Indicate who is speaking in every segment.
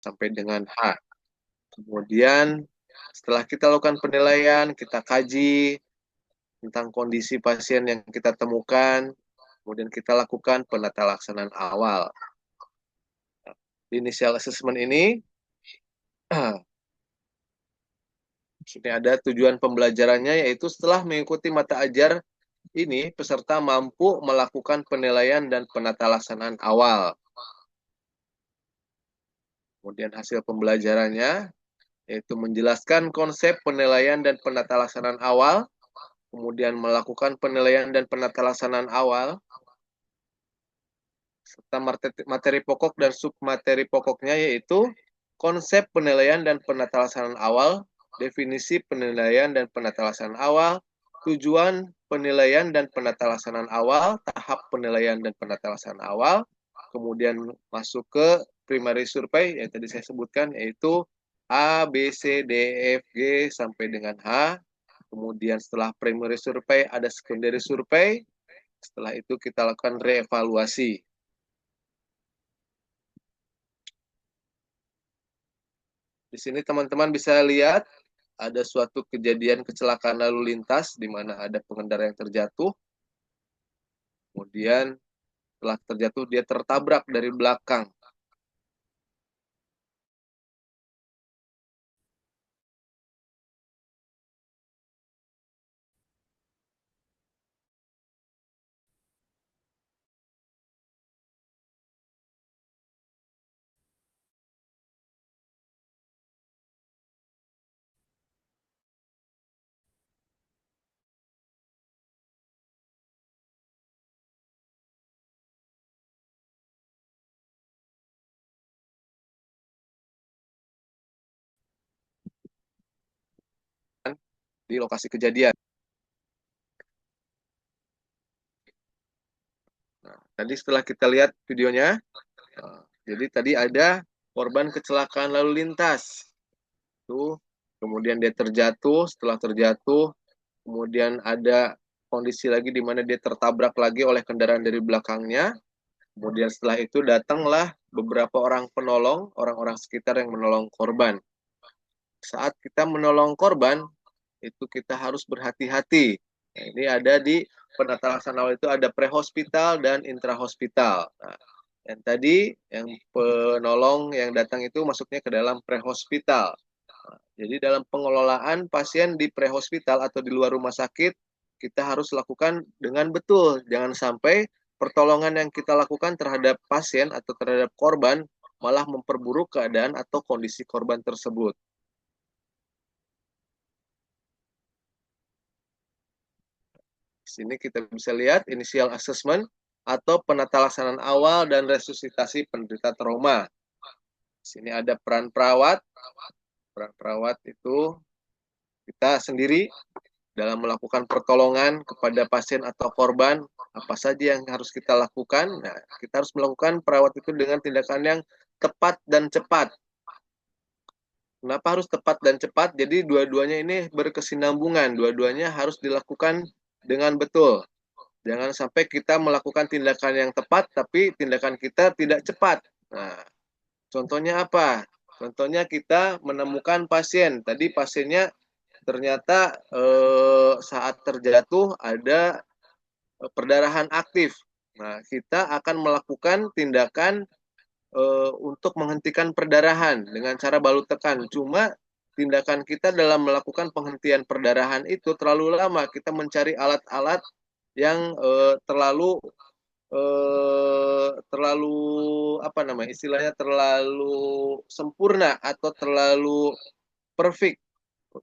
Speaker 1: sampai dengan H. Kemudian setelah kita lakukan penilaian, kita kaji tentang kondisi pasien yang kita temukan, kemudian kita lakukan penata laksanaan awal. Di initial assessment ini, ini ada tujuan pembelajarannya, yaitu setelah mengikuti mata ajar ini, peserta mampu melakukan penilaian dan penata laksanaan awal. Kemudian hasil pembelajarannya, yaitu menjelaskan konsep penilaian dan penata laksanaan awal, kemudian melakukan penilaian dan penata laksanaan awal, serta materi pokok dan submateri pokoknya, yaitu konsep penilaian dan penata laksanaan awal, definisi penilaian dan penata laksanaan awal, tujuan penilaian dan penata laksanaan awal, tahap penilaian dan penata laksanaan awal, kemudian masuk ke primary survey yang tadi saya sebutkan, yaitu A, B, C, D, E, F, G sampai dengan H. Kemudian setelah primary survey ada secondary survey. Setelah itu kita lakukan reevaluasi. Di sini teman-teman bisa lihat ada suatu kejadian kecelakaan lalu lintas di mana ada pengendara yang terjatuh. Kemudian setelah terjatuh dia tertabrak dari belakang. Di lokasi kejadian. Nah, tadi setelah kita lihat videonya, jadi tadi ada korban kecelakaan lalu lintas. Tuh, kemudian dia terjatuh, setelah terjatuh, kemudian ada kondisi lagi di mana dia tertabrak lagi oleh kendaraan dari belakangnya. Kemudian setelah itu datanglah beberapa orang penolong, orang-orang sekitar yang menolong korban. Saat kita menolong korban, itu kita harus berhati-hati. Nah, ini ada di penata laksanaan awal itu ada pre-hospital dan intra-hospital. Nah, yang tadi, yang penolong yang datang itu masuknya ke dalam pre-hospital. Nah, jadi dalam pengelolaan pasien di pre-hospital atau di luar rumah sakit, kita harus lakukan dengan betul. Jangan sampai pertolongan yang kita lakukan terhadap pasien atau terhadap korban malah memperburuk keadaan atau kondisi korban tersebut. Di sini kita bisa lihat initial assessment atau penata laksanaan awal dan resusitasi penderita trauma. Di sini ada peran perawat. Peran perawat itu kita sendiri dalam melakukan pertolongan kepada pasien atau korban, apa saja yang harus kita lakukan. Nah, kita harus melakukan perawat itu dengan tindakan yang tepat dan cepat. Kenapa harus tepat dan cepat? Jadi dua-duanya ini berkesinambungan, dua-duanya harus dilakukan dengan betul. Jangan sampai kita melakukan tindakan yang tepat, tapi tindakan kita tidak cepat. Nah, contohnya apa? Contohnya kita menemukan pasien. Tadi pasiennya ternyata saat terjatuh ada perdarahan aktif. Nah, kita akan melakukan tindakan untuk menghentikan perdarahan dengan cara balut tekan. Cuma tindakan kita dalam melakukan penghentian perdarahan itu terlalu lama. Kita mencari alat-alat yang terlalu apa namanya istilahnya terlalu sempurna atau terlalu perfect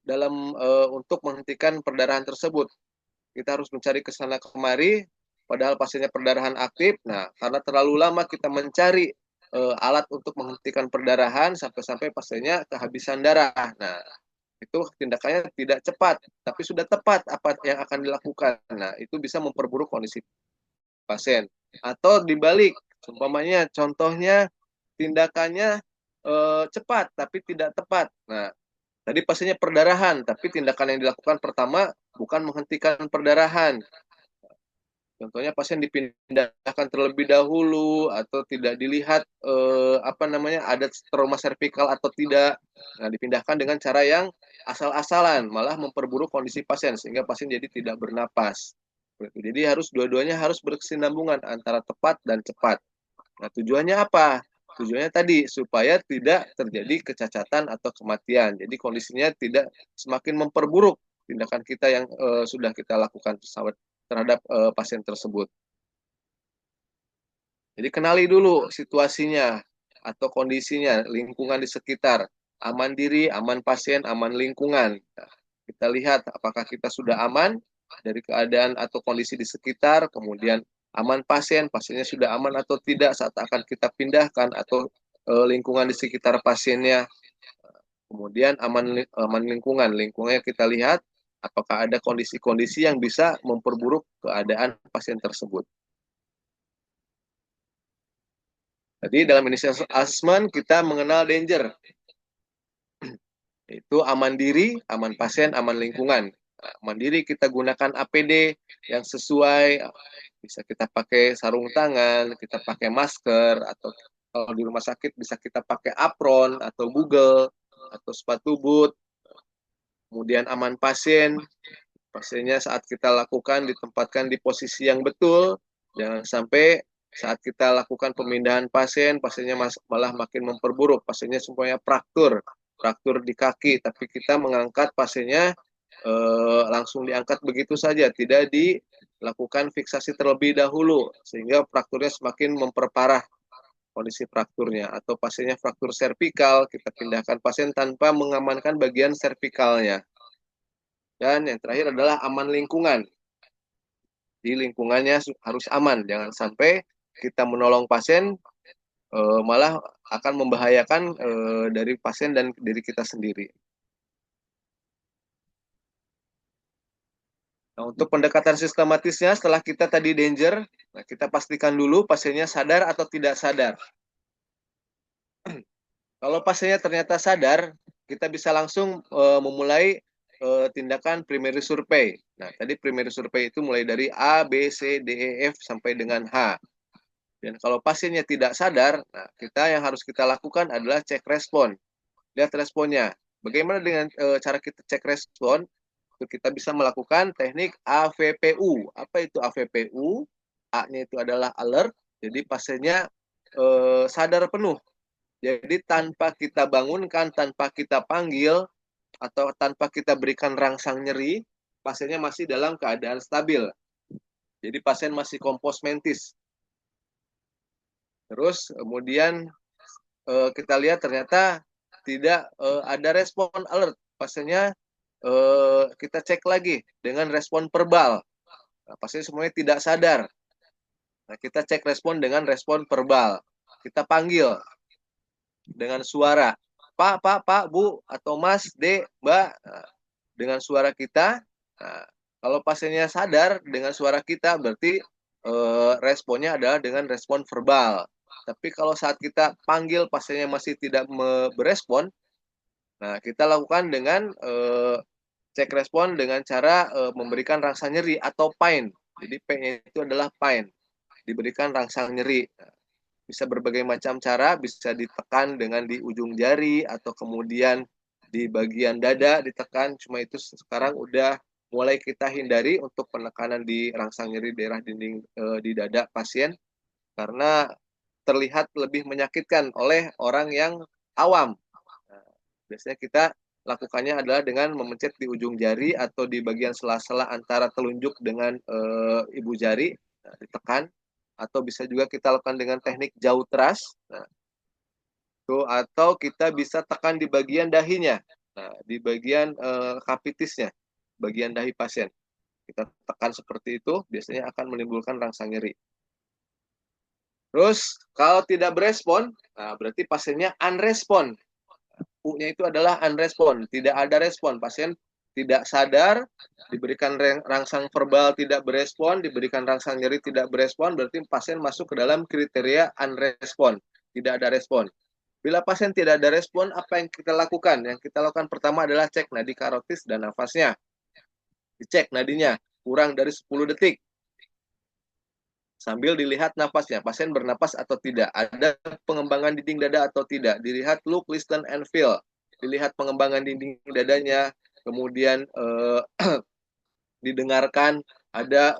Speaker 1: dalam untuk menghentikan perdarahan tersebut. Kita harus mencari ke sana kemari, padahal pasiennya perdarahan aktif. Nah, karena terlalu lama kita mencari alat untuk menghentikan perdarahan sampai-sampai pasiennya kehabisan darah. Nah, itu tindakannya tidak cepat, tapi sudah tepat apa yang akan dilakukan. Nah, itu bisa memperburuk kondisi pasien. Atau dibalik, umpamanya contohnya tindakannya cepat tapi tidak tepat. Nah, tadi pasiennya perdarahan, tapi tindakan yang dilakukan pertama bukan menghentikan perdarahan, Contohnya pasien dipindahkan terlebih dahulu atau tidak dilihat ada trauma servikal atau tidak. Nah, dipindahkan dengan cara yang asal-asalan, malah memperburuk kondisi pasien sehingga pasien jadi tidak bernapas. Jadi dua-duanya harus berkesinambungan antara tepat dan cepat. Nah, tujuannya apa? Tujuannya tadi supaya tidak terjadi kecacatan atau kematian. Jadi kondisinya tidak semakin memperburuk tindakan kita yang sudah kita lakukan terhadap pasien tersebut. Jadi kenali dulu situasinya atau kondisinya, lingkungan di sekitar. Aman diri, aman pasien, aman lingkungan. Nah, kita lihat apakah kita sudah aman dari keadaan atau kondisi di sekitar, kemudian aman pasien, pasiennya sudah aman atau tidak saat akan kita pindahkan, atau lingkungan di sekitar pasiennya. Kemudian aman lingkungan, lingkungannya kita lihat apakah ada kondisi-kondisi yang bisa memperburuk keadaan pasien tersebut. Jadi dalam initial assessment kita mengenal danger, yaitu aman diri, aman pasien, aman lingkungan. Nah, aman diri kita gunakan APD yang sesuai, bisa kita pakai sarung tangan, kita pakai masker, atau kalau di rumah sakit bisa kita pakai apron atau bugle atau sepatu boot. Kemudian aman pasien, pasiennya saat kita lakukan ditempatkan di posisi yang betul, jangan sampai saat kita lakukan pemindahan pasien, pasiennya malah makin memperburuk, pasiennya semuanya fraktur di kaki, tapi kita mengangkat pasiennya langsung diangkat begitu saja, tidak dilakukan fiksasi terlebih dahulu, sehingga frakturnya semakin memperparah kondisi frakturnya. Atau pasiennya fraktur servikal, kita pindahkan pasien tanpa mengamankan bagian servikalnya. Dan yang terakhir adalah aman lingkungan. Di lingkungannya harus aman, jangan sampai kita menolong pasien malah akan membahayakan dari pasien dan diri kita sendiri. Nah, untuk pendekatan sistematisnya setelah kita tadi danger, nah kita pastikan dulu pasiennya sadar atau tidak sadar. Kalau pasiennya ternyata sadar, kita bisa langsung memulai tindakan primary survey. Nah, tadi primary survey itu mulai dari A, B, C, D, E, F sampai dengan H. Dan kalau pasiennya tidak sadar, nah kita yang harus kita lakukan adalah cek respon. Lihat responnya. Bagaimana dengan cara kita cek respon? Kita bisa melakukan teknik AVPU. Apa itu AVPU? A-nya itu adalah alert. Jadi pasiennya sadar penuh. Jadi tanpa kita bangunkan, tanpa kita panggil, atau tanpa kita berikan rangsang nyeri, pasiennya masih dalam keadaan stabil. Jadi pasien masih kompos mentis. Terus kemudian kita lihat ternyata tidak ada respon alert. Pasiennya kita cek lagi dengan respon verbal. Nah, pasien semuanya tidak sadar. Nah, kita cek respon dengan respon verbal. Kita panggil dengan suara. Pak, Pak, Pak, Bu, atau Mas, D, Mbak. Nah, dengan suara kita. Nah, kalau pasiennya sadar dengan suara kita, berarti responnya adalah dengan respon verbal. Tapi kalau saat kita panggil pasiennya masih tidak berespon, nah kita lakukan dengan cek respon dengan cara memberikan rangsang nyeri atau pain. Jadi P-nya itu adalah pain, diberikan rangsang nyeri. Nah, bisa berbagai macam cara, bisa ditekan dengan di ujung jari atau kemudian di bagian dada ditekan. Cuma itu sekarang udah mulai kita hindari untuk penekanan di rangsang nyeri daerah dinding di dada pasien, karena terlihat lebih menyakitkan oleh orang yang awam. Nah, biasanya kita lakukannya adalah dengan memencet di ujung jari atau di bagian sela-sela antara telunjuk dengan ibu jari, nah, ditekan. Atau bisa juga kita lakukan dengan teknik jauh teras. Nah, atau kita bisa tekan di bagian dahinya, nah, di bagian kapitisnya, bagian dahi pasien. Kita tekan seperti itu, biasanya akan menimbulkan rangsang nyeri. Terus kalau tidak berespon, nah berarti pasiennya unrespon. U-nya itu adalah unrespon, tidak ada respon. Pasien tidak sadar, diberikan rangsang verbal tidak berespon, diberikan rangsang nyeri tidak berespon, berarti pasien masuk ke dalam kriteria unrespon, tidak ada respon. Bila pasien tidak ada respon, apa yang kita lakukan? Yang kita lakukan pertama adalah cek nadi karotis dan nafasnya. Dicek nadinya, kurang dari 10 detik. Sambil dilihat nafasnya, pasien bernapas atau tidak, ada pengembangan dinding dada atau tidak, dilihat look, listen, and feel, dilihat pengembangan dinding dadanya, kemudian didengarkan ada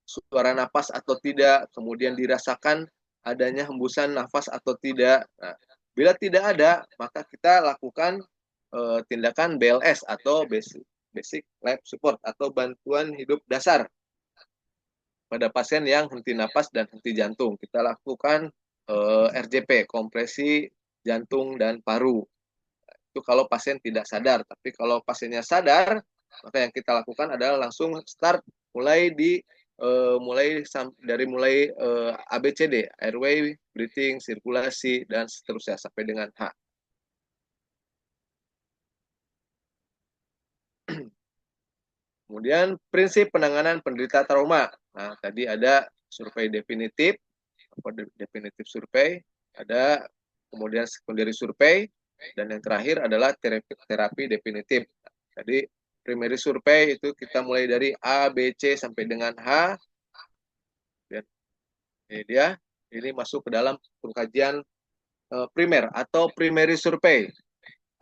Speaker 1: suara nafas atau tidak, kemudian dirasakan adanya hembusan nafas atau tidak. Nah, bila tidak ada, maka kita lakukan tindakan BLS atau basic life support atau bantuan hidup dasar pada pasien yang henti napas dan henti jantung. Kita lakukan RJP, kompresi jantung dan paru. Itu kalau pasien tidak sadar. Tapi kalau pasiennya sadar, maka yang kita lakukan adalah langsung start mulai dari ABCD, airway, breathing, sirkulasi, dan seterusnya sampai dengan H. Kemudian prinsip penanganan penderita trauma. Nah, tadi ada survei definitif, definitif survei, ada kemudian secondary survei, dan yang terakhir adalah terapi definitif. Jadi primary survei itu kita mulai dari A, B, C sampai dengan H. Dan ini masuk ke dalam pengkajian primer atau primary survei.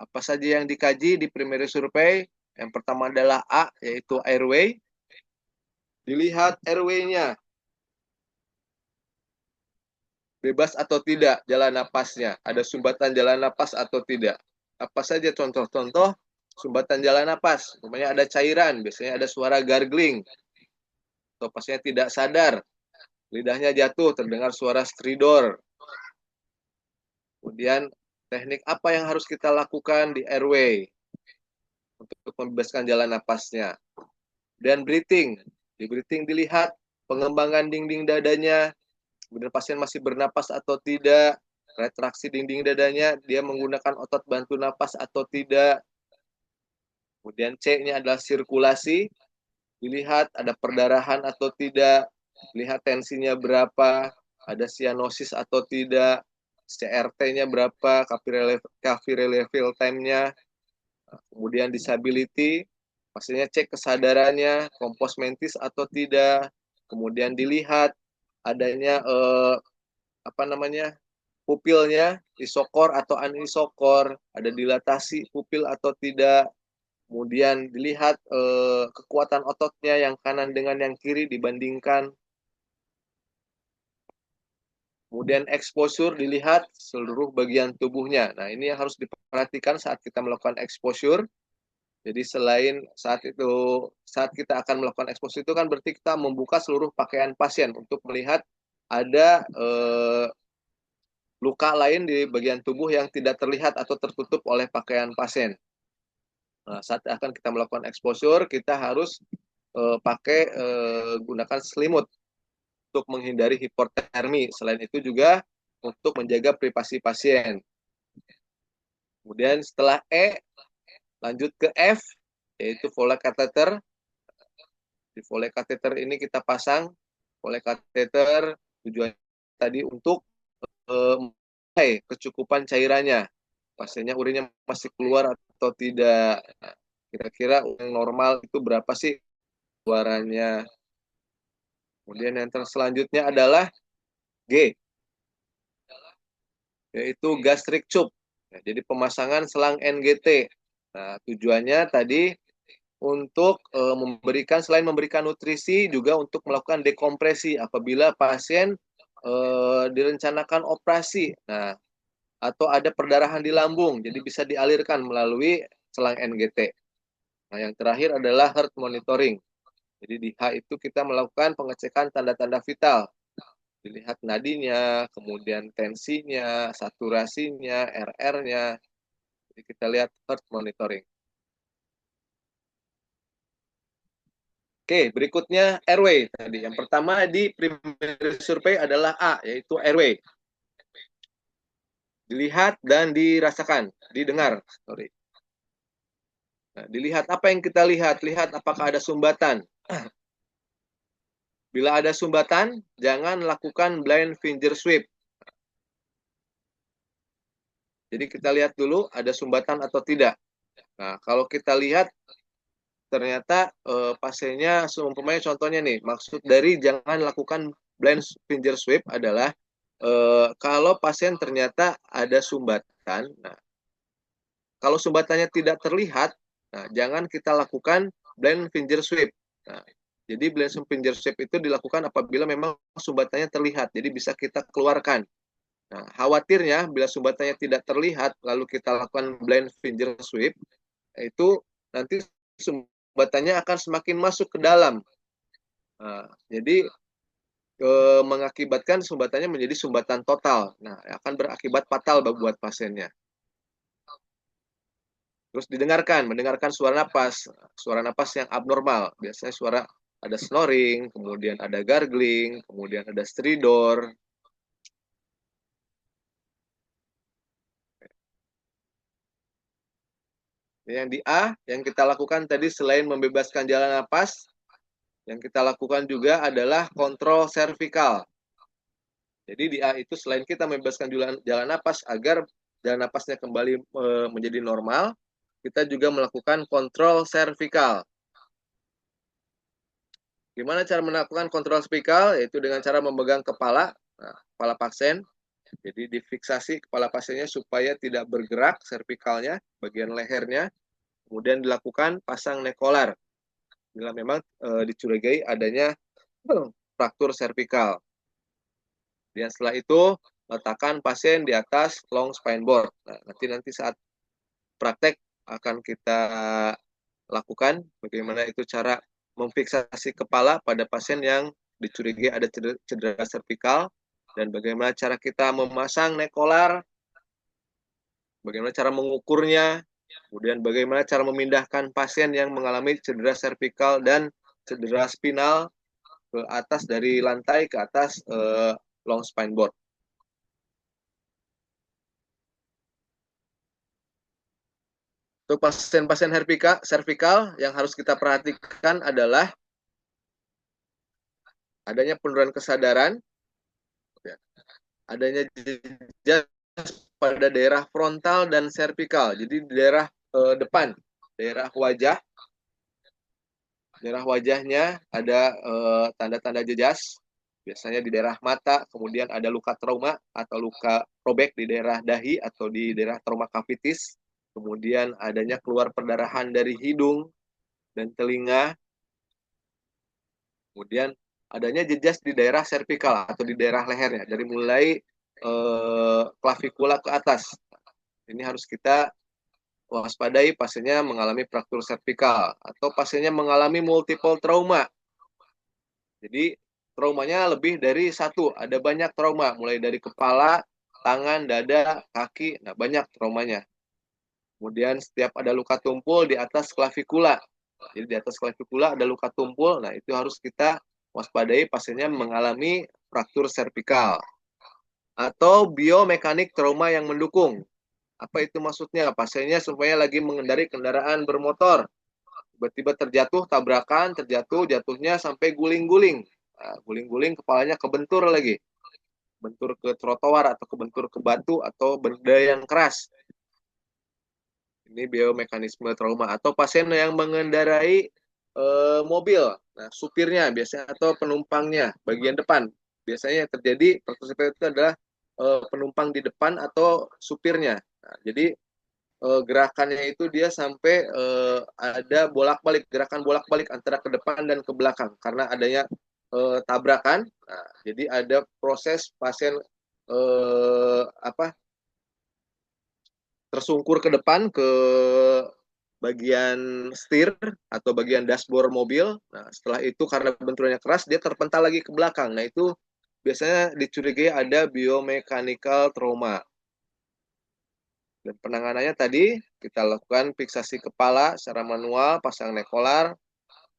Speaker 1: Apa saja yang dikaji di primary survei? Yang pertama adalah A, yaitu airway. Dilihat airway-nya bebas atau tidak jalan napasnya, ada sumbatan jalan napas atau tidak. Apa saja contoh-contoh sumbatan jalan napas? Namanya ada cairan, biasanya ada suara gargling, atau pasiennya tidak sadar, lidahnya jatuh, terdengar suara stridor. Kemudian teknik apa yang harus kita lakukan di airway untuk membebaskan jalan napasnya. Dan breathing, di breathing dilihat pengembangan dinding dadanya, kemudian pasien masih bernapas atau tidak, retraksi dinding dadanya, dia menggunakan otot bantu napas atau tidak. Kemudian C-nya adalah sirkulasi, dilihat ada perdarahan atau tidak, lihat tensinya berapa, ada cyanosis atau tidak, CRT-nya berapa, Capillary level time-nya, kemudian disability, pastinya cek kesadarannya, kompos mentis atau tidak, kemudian dilihat adanya pupilnya isokor atau anisokor, ada dilatasi pupil atau tidak, kemudian dilihat kekuatan ototnya yang kanan dengan yang kiri dibandingkan. Kemudian exposure dilihat seluruh bagian tubuhnya. Nah, ini yang harus diperhatikan saat kita melakukan exposure. Jadi selain saat kita akan melakukan exposure itu kan berarti kita membuka seluruh pakaian pasien untuk melihat ada luka lain di bagian tubuh yang tidak terlihat atau tertutup oleh pakaian pasien. Nah, saat akan kita melakukan exposure, kita harus gunakan selimut untuk menghindari hipotermi. Selain itu juga untuk menjaga privasi pasien. Kemudian setelah E, lanjut ke F, yaitu Foley catheter. Di Foley catheter ini kita pasang Foley catheter tujuannya tadi untuk kecukupan cairannya. Pasiennya urinnya masih keluar atau tidak. Nah, kira-kira yang normal itu berapa sih keluarannya. Kemudian yang selanjutnya adalah G, yaitu gastric tube. Nah, jadi pemasangan selang NGT. Nah, tujuannya tadi untuk selain memberikan nutrisi, juga untuk melakukan dekompresi apabila pasien direncanakan operasi. Nah, atau ada perdarahan di lambung, jadi bisa dialirkan melalui selang NGT. Nah, yang terakhir adalah heart monitoring. Jadi di H itu kita melakukan pengecekan tanda-tanda vital. Dilihat nadinya, kemudian tensinya, saturasinya, RR-nya. Jadi kita lihat heart monitoring. Oke, berikutnya airway tadi. Yang pertama di primary survey adalah A, yaitu airway. Dilihat dan dirasakan, didengar. Nah, dilihat apa yang kita lihat? Lihat apakah ada sumbatan. Bila ada sumbatan, jangan lakukan blind finger sweep. Jadi kita lihat dulu ada sumbatan atau tidak. Nah, kalau kita lihat ternyata pasiennya, seumpamanya contohnya nih, maksud dari jangan lakukan blind finger sweep adalah kalau pasien ternyata ada sumbatan, nah, kalau sumbatannya tidak terlihat, nah, jangan kita lakukan blind finger sweep. Nah, jadi blind finger sweep itu dilakukan apabila memang sumbatannya terlihat, jadi bisa kita keluarkan. Nah, khawatirnya bila sumbatannya tidak terlihat, lalu kita lakukan blind finger sweep, itu nanti sumbatannya akan semakin masuk ke dalam. Nah, jadi mengakibatkan sumbatannya menjadi sumbatan total. Nah, akan berakibat fatal buat pasiennya. Terus mendengarkan suara napas yang abnormal. Biasanya suara ada snoring, kemudian ada gargling, kemudian ada stridor. Yang di A, yang kita lakukan tadi selain membebaskan jalan napas, yang kita lakukan juga adalah kontrol servikal. Jadi di A itu selain kita membebaskan jalan napas agar jalan napasnya kembali menjadi normal, kita juga melakukan kontrol servikal. Gimana cara melakukan kontrol servikal? Yaitu dengan cara memegang kepala pasien. Jadi difiksasi kepala pasiennya supaya tidak bergerak servikalnya, bagian lehernya. Kemudian dilakukan pasang nekolar bila memang dicurigai adanya fraktur servikal. Dan setelah itu letakkan pasien di atas long spine board. Nah, nanti saat praktek akan kita lakukan bagaimana itu cara memfiksasi kepala pada pasien yang dicurigai ada cedera servikal, dan bagaimana cara kita memasang nekolar, bagaimana cara mengukurnya, kemudian bagaimana cara memindahkan pasien yang mengalami cedera servikal dan cedera spinal ke atas dari lantai ke atas long spine board. Untuk pasien-pasien servikal yang harus kita perhatikan adalah adanya penurunan kesadaran, adanya jejak pada daerah frontal dan servikal. Jadi di daerah depan, daerah wajahnya ada tanda-tanda jejas, biasanya di daerah mata, kemudian ada luka trauma atau luka robek di daerah dahi atau di daerah trauma kavitis, kemudian adanya keluar perdarahan dari hidung dan telinga, kemudian adanya jejas di daerah servikal atau di daerah lehernya, dari mulai klavikula ke atas. Ini harus kita waspadai pasiennya mengalami fraktur servikal atau pasiennya mengalami multiple trauma. Jadi traumanya lebih dari satu, ada banyak trauma, mulai dari kepala, tangan, dada, kaki, nah banyak traumanya. Kemudian setiap ada luka tumpul di atas klavikula, jadi di atas klavikula ada luka tumpul, nah itu harus kita waspadai pasiennya mengalami fraktur servikal. Atau biomekanik trauma yang mendukung. Apa itu maksudnya? Pasiennya supaya lagi mengendari kendaraan bermotor, tiba-tiba terjatuh, tabrakan, jatuhnya sampai guling-guling. Nah, guling-guling kepalanya kebentur lagi. Bentur ke trotoar atau kebentur ke batu atau benda yang keras. Ini biomekanisme trauma. Atau pasien yang mengendarai mobil, nah supirnya biasanya atau penumpangnya bagian depan. Biasanya yang terjadi fraktur servikal itu adalah penumpang di depan atau supirnya. Nah, jadi gerakannya itu dia sampai ada gerakan bolak-balik antara ke depan dan ke belakang karena adanya tabrakan. Nah, jadi ada proses pasien tersungkur ke depan ke bagian setir atau bagian dashboard mobil. Nah, setelah itu karena benturannya keras dia terpental lagi ke belakang. Nah, itu biasanya dicurigai ada biomechanical trauma. Dan penanganannya tadi kita lakukan fiksasi kepala secara manual, pasang nekolar,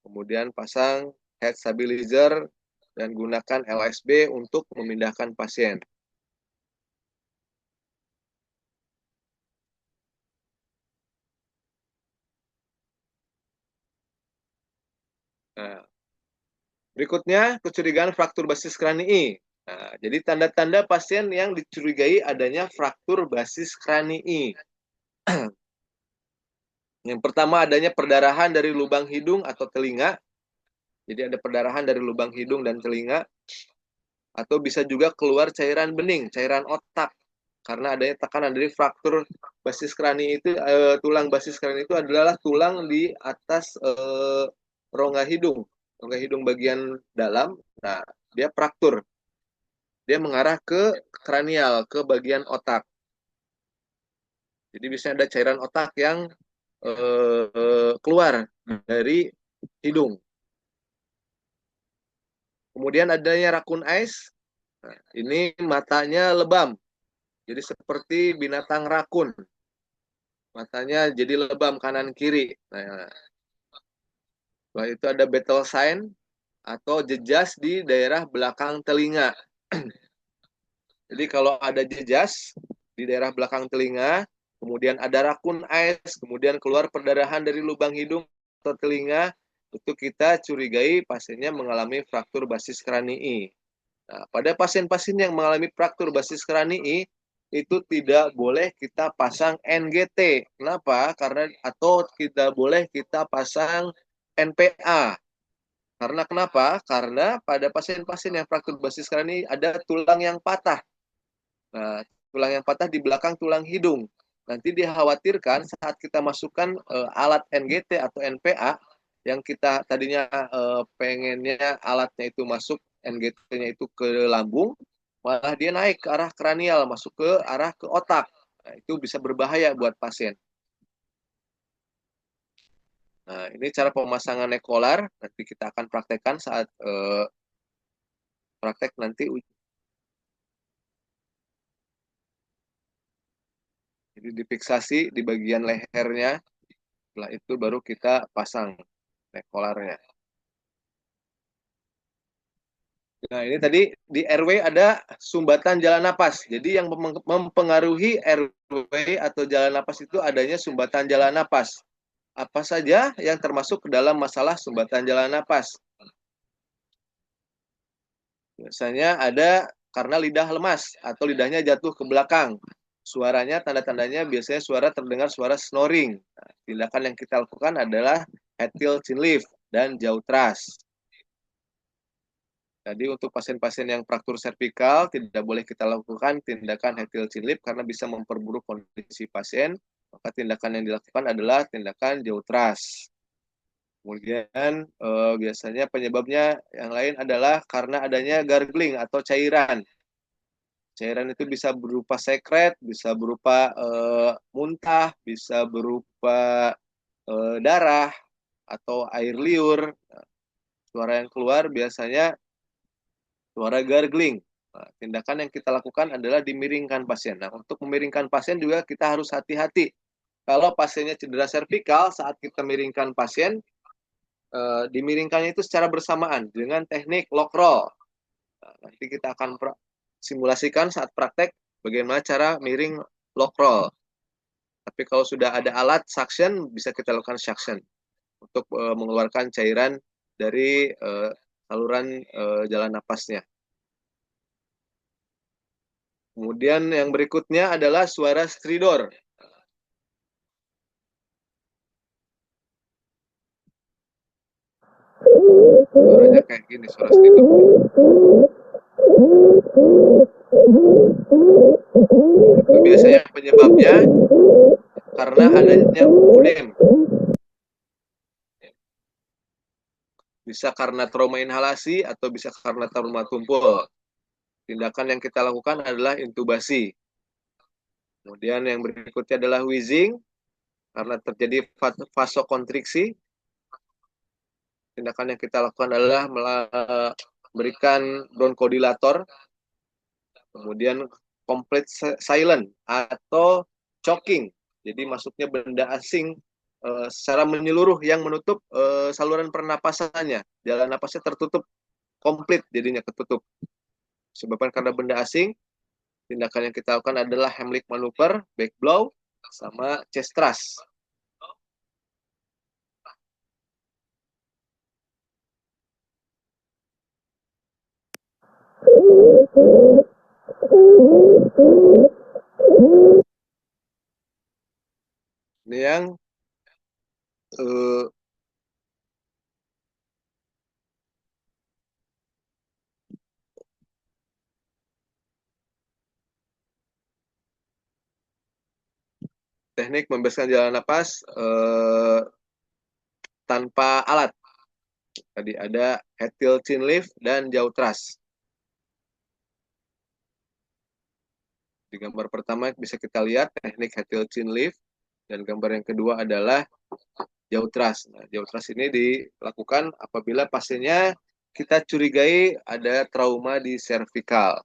Speaker 1: kemudian pasang head stabilizer, dan gunakan LSB untuk memindahkan pasien. Nah, berikutnya kecurigaan fraktur basis kranii. Nah, jadi tanda-tanda pasien yang dicurigai adanya fraktur basis kranii. Yang pertama adanya perdarahan dari lubang hidung atau telinga. Jadi ada perdarahan dari lubang hidung dan telinga. Atau bisa juga keluar cairan bening, cairan otak. Karena adanya tekanan dari fraktur basis krani itu, tulang basis krani itu adalah tulang di atas rongga hidung bagian dalam. Nah, dia fraktur. Dia mengarah ke kranial, ke bagian otak. Jadi bisa ada cairan otak yang keluar dari hidung. Kemudian adanya rakun eyes. Nah, ini matanya lebam. Jadi seperti binatang rakun. Matanya jadi lebam kanan kiri. Nah, setelah itu ada battle sign atau jejas di daerah belakang telinga. Jadi kalau ada jejas di daerah belakang telinga, kemudian ada rakun eyes, kemudian keluar perdarahan dari lubang hidung atau telinga, itu kita curigai pasiennya mengalami fraktur basis kranii. Nah, pada pasien-pasien yang mengalami fraktur basis kranii, itu tidak boleh kita pasang NGT. Kenapa? Karena atau tidak boleh kita pasang NPA. Karena kenapa? Karena pada pasien-pasien yang fraktur basis kranii ada tulang yang patah. Nah, tulang yang patah di belakang tulang hidung. Nanti dikhawatirkan saat kita masukkan alat NGT atau NPA yang kita tadinya pengennya alatnya itu masuk NGT-nya itu ke lambung, malah dia naik ke arah kranial, masuk ke arah ke otak. Nah, itu bisa berbahaya buat pasien. Nah, ini cara pemasangan nekolar. Nanti kita akan praktekkan saat praktek nanti. Jadi difiksasi di bagian lehernya. Setelah itu baru kita pasang nekolarnya. Nah, ini tadi di RW ada sumbatan jalan napas. Jadi yang mempengaruhi RW atau jalan napas itu adanya sumbatan jalan napas. Apa saja yang termasuk ke dalam masalah sumbatan jalan napas? Biasanya ada karena lidah lemas atau lidahnya jatuh ke belakang. Suaranya, tanda-tandanya biasanya suara terdengar suara snoring. Nah, tindakan yang kita lakukan adalah head tilt chin lift dan jaw thrust. Jadi untuk pasien-pasien yang fraktur servikal tidak boleh kita lakukan tindakan head tilt chin lift karena bisa memperburuk kondisi pasien. Maka tindakan yang dilakukan adalah tindakan jaw thrust. Kemudian biasanya penyebabnya yang lain adalah karena adanya gargling atau cairan. Cairan itu bisa berupa sekret, bisa berupa muntah, bisa berupa darah atau air liur. Nah, suara yang keluar biasanya suara gargling. Nah, tindakan yang kita lakukan adalah dimiringkan pasien. Nah, untuk memiringkan pasien juga kita harus hati-hati. Kalau pasiennya cedera servikal, saat kita miringkan pasien, dimiringkannya itu secara bersamaan dengan teknik lock roll. Nah, nanti kita akan simulasikan saat praktek bagaimana cara miring lock roll. Tapi kalau sudah ada alat suction, bisa kita lakukan suction untuk mengeluarkan cairan dari saluran jalan napasnya. Kemudian yang berikutnya adalah suara stridor. Suaranya kayak gini, suara stridor. Itu biasanya penyebabnya karena adanya udem. Bisa karena trauma inhalasi atau bisa karena trauma tumpul. Tindakan yang kita lakukan adalah intubasi. Kemudian yang berikutnya adalah wheezing, karena terjadi vasokonstriksi. Tindakan yang kita lakukan adalah memberikan bronchodilator, kemudian complete silent atau choking. Jadi masuknya benda asing secara menyeluruh yang menutup saluran pernapasannya. Jalan napasnya tertutup komplit, jadinya ketutup. Sebabkan karena benda asing, tindakan yang kita lakukan adalah Heimlich maneuver, back blow, sama chest thrust. Ini yang eh, teknik membebaskan jalan napas tanpa alat. Tadi ada Ethyl Chin Leaf dan jauh thrust. Di gambar pertama bisa kita lihat teknik Ethyl Chin Leaf, dan gambar yang kedua adalah jauh thrust. Nah, jauh thrust ini dilakukan apabila pasiennya kita curigai ada trauma di servikal.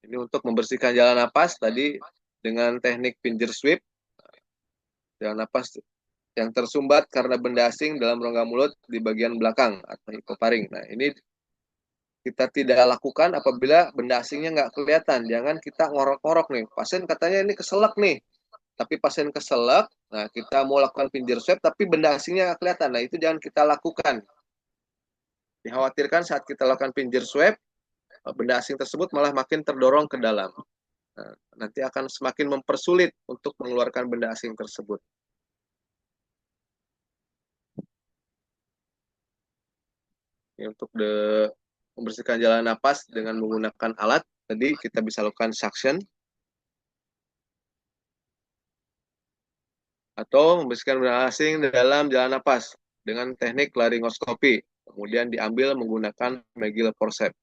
Speaker 1: Ini untuk membersihkan jalan napas tadi dengan teknik pinjer sweep. Jalan napas yang tersumbat karena benda asing dalam rongga mulut di bagian belakang atau hipoparing. Nah, ini kita tidak lakukan apabila benda asingnya nggak kelihatan. Jangan kita ngorok-ngorok nih. Pasien katanya ini keselak nih. Tapi pasien keselak, nah kita mau lakukan pinjer swab, tapi benda asingnya nggak kelihatan. Nah, itu jangan kita lakukan. Dikhawatirkan saat kita lakukan pinjer swab, benda asing tersebut malah makin terdorong ke dalam. Nah, nanti akan semakin mempersulit untuk mengeluarkan benda asing tersebut. Ini untuk membersihkan jalan napas dengan menggunakan alat, tadi kita bisa lakukan suction, atau membersihkan benda asing dalam jalan napas dengan teknik laryngoskopi, kemudian diambil menggunakan Magill forceps.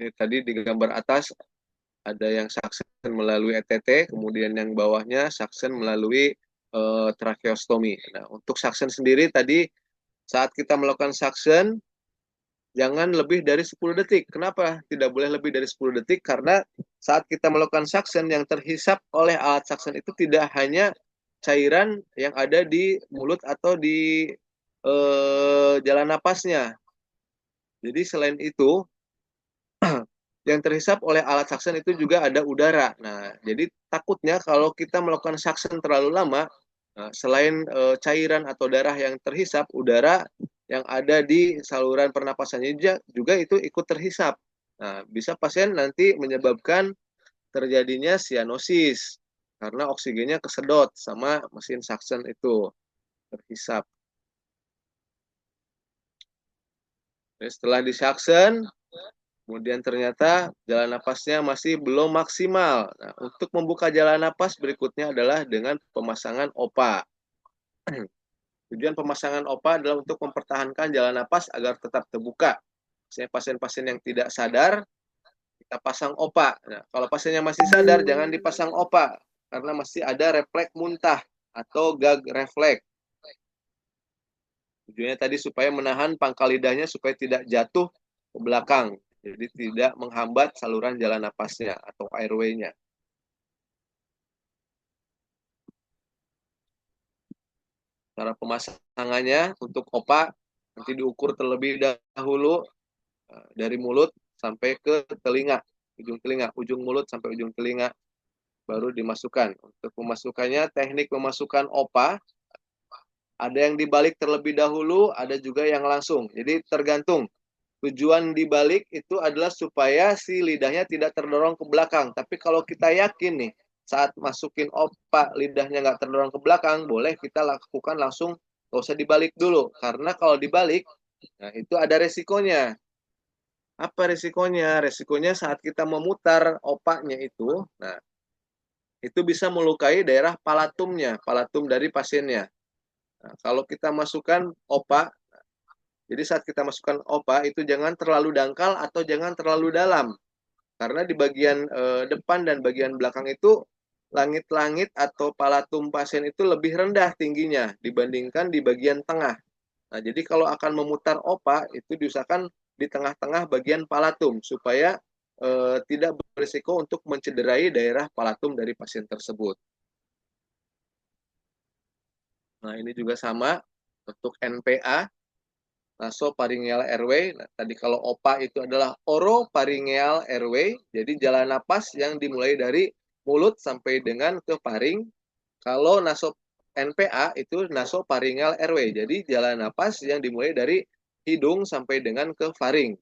Speaker 1: Ini tadi di gambar atas ada yang suction melalui ETT, kemudian yang bawahnya suction melalui tracheostomi. Nah, untuk suction sendiri tadi saat kita melakukan suction jangan lebih dari 10 detik. Kenapa tidak boleh lebih dari 10 detik? Karena saat kita melakukan suction yang terhisap oleh alat suction itu tidak hanya cairan yang ada di mulut atau di jalan napasnya. Jadi selain itu yang terhisap oleh alat suction itu juga ada udara. Nah, jadi takutnya kalau kita melakukan suction terlalu lama, nah, selain cairan atau darah yang terhisap, udara yang ada di saluran pernapasannya juga itu ikut terhisap. Nah, bisa pasien nanti menyebabkan terjadinya sianosis karena oksigennya kesedot sama mesin suction itu terhisap. Jadi setelah di suction, kemudian ternyata jalan napasnya masih belum maksimal. Nah, untuk membuka jalan napas berikutnya adalah dengan pemasangan OPA. Tujuan pemasangan OPA adalah untuk mempertahankan jalan napas agar tetap terbuka. Misalnya pasien-pasien yang tidak sadar, kita pasang OPA. Nah, kalau pasiennya masih sadar, jangan dipasang OPA, karena masih ada refleks muntah atau gag refleks. Tujuannya tadi supaya menahan pangkal lidahnya supaya tidak jatuh ke belakang. Jadi tidak menghambat saluran jalan napasnya atau airway-nya. Cara pemasangannya untuk OPA nanti diukur terlebih dahulu dari mulut sampai ke telinga, ujung mulut sampai ujung telinga, baru dimasukkan. Untuk pemasukannya, teknik memasukkan OPA, ada yang dibalik terlebih dahulu, ada juga yang langsung. Jadi tergantung. Tujuan dibalik itu adalah supaya si lidahnya tidak terdorong ke belakang. Tapi kalau kita yakin nih, saat masukin OPA lidahnya nggak terdorong ke belakang, boleh kita lakukan langsung, nggak usah dibalik dulu. Karena kalau dibalik, nah itu ada resikonya. Apa resikonya? Resikonya saat kita memutar opaknya itu, nah itu bisa melukai daerah palatumnya, palatum dari pasiennya. Nah, kalau kita masukkan opak, jadi saat kita masukkan opak itu jangan terlalu dangkal atau jangan terlalu dalam. Karena di bagian depan dan bagian belakang itu langit-langit atau palatum pasien itu lebih rendah tingginya dibandingkan di bagian tengah. Nah, jadi kalau akan memutar opa itu diusahakan di tengah-tengah bagian palatum supaya tidak berisiko untuk mencederai daerah palatum dari pasien tersebut. Nah, ini juga sama untuk NPA, nasopharyngeal airway. Nah, tadi kalau OPA itu adalah oropharyngeal airway, jadi jalan napas yang dimulai dari mulut sampai dengan ke paring. Kalau NPA itu nasofaringal airway. Jadi jalan napas yang dimulai dari hidung sampai dengan ke faring.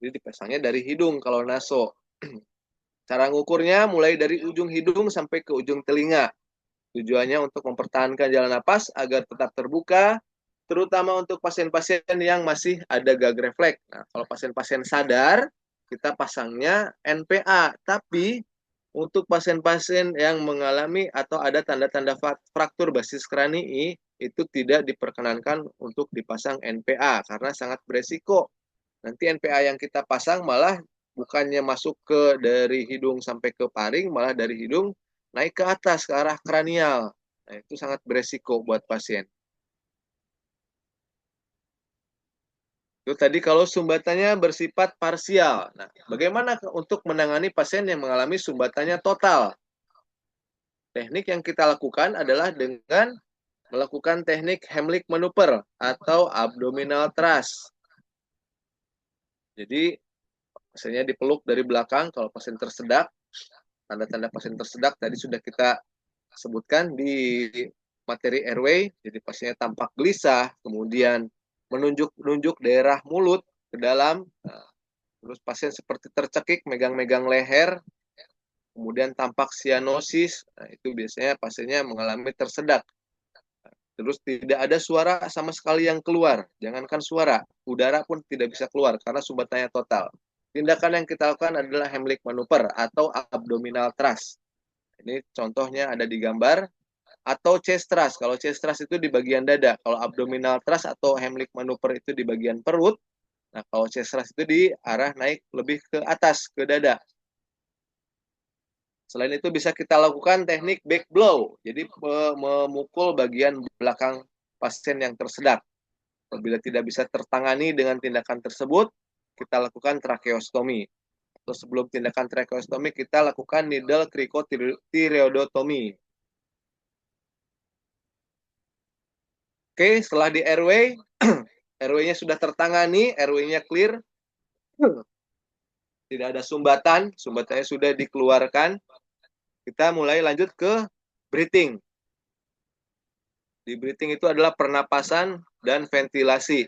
Speaker 1: Jadi dipasangnya dari hidung kalau naso. Cara ngukurnya mulai dari ujung hidung sampai ke ujung telinga. Tujuannya untuk mempertahankan jalan napas agar tetap terbuka, terutama untuk pasien-pasien yang masih ada gag refleks. Nah, kalau pasien-pasien sadar, kita pasangnya NPA. Tapi untuk pasien-pasien yang mengalami atau ada tanda-tanda fraktur basis kranii, itu tidak diperkenankan untuk dipasang NPA karena sangat beresiko. Nanti NPA yang kita pasang malah bukannya masuk ke dari hidung sampai ke paring, malah dari hidung naik ke atas ke arah kranial. Nah, itu sangat beresiko buat pasien. Itu tadi kalau sumbatannya bersifat parsial. Nah, bagaimana untuk menangani pasien yang mengalami sumbatannya total? Teknik yang kita lakukan adalah dengan melakukan teknik Heimlich maneuver atau abdominal thrust. Jadi, pasiennya dipeluk dari belakang kalau pasien tersedak. Tanda-tanda pasien tersedak tadi sudah kita sebutkan di materi airway. Jadi pasiennya tampak gelisah, kemudian menunjuk-nunjuk daerah mulut ke dalam. Terus pasien seperti tercekik, megang-megang leher, kemudian tampak sianosis. Nah, itu biasanya pasiennya mengalami tersedak. Terus tidak ada suara sama sekali yang keluar. Jangankan suara, udara pun tidak bisa keluar karena sumbatannya total. Tindakan yang kita lakukan adalah Heimlich maneuver atau abdominal thrust. Ini contohnya ada di gambar. Atau chest thrust. Kalau chest thrust itu di bagian dada. Kalau abdominal thrust atau Heimlich maneuver itu di bagian perut. Nah, kalau chest thrust itu di arah naik lebih ke atas, ke dada. Selain itu bisa kita lakukan teknik back blow. Jadi memukul bagian belakang pasien yang tersedak. Apabila tidak bisa tertangani dengan tindakan tersebut, kita lakukan tracheostomi. Atau sebelum tindakan tracheostomi, kita lakukan needle cricothyreoidotomy. Oke, setelah di airway, airway-nya sudah tertangani, airway-nya clear, tidak ada sumbatan, sumbatannya sudah dikeluarkan, kita mulai lanjut ke breathing. Di breathing itu adalah pernapasan dan ventilasi.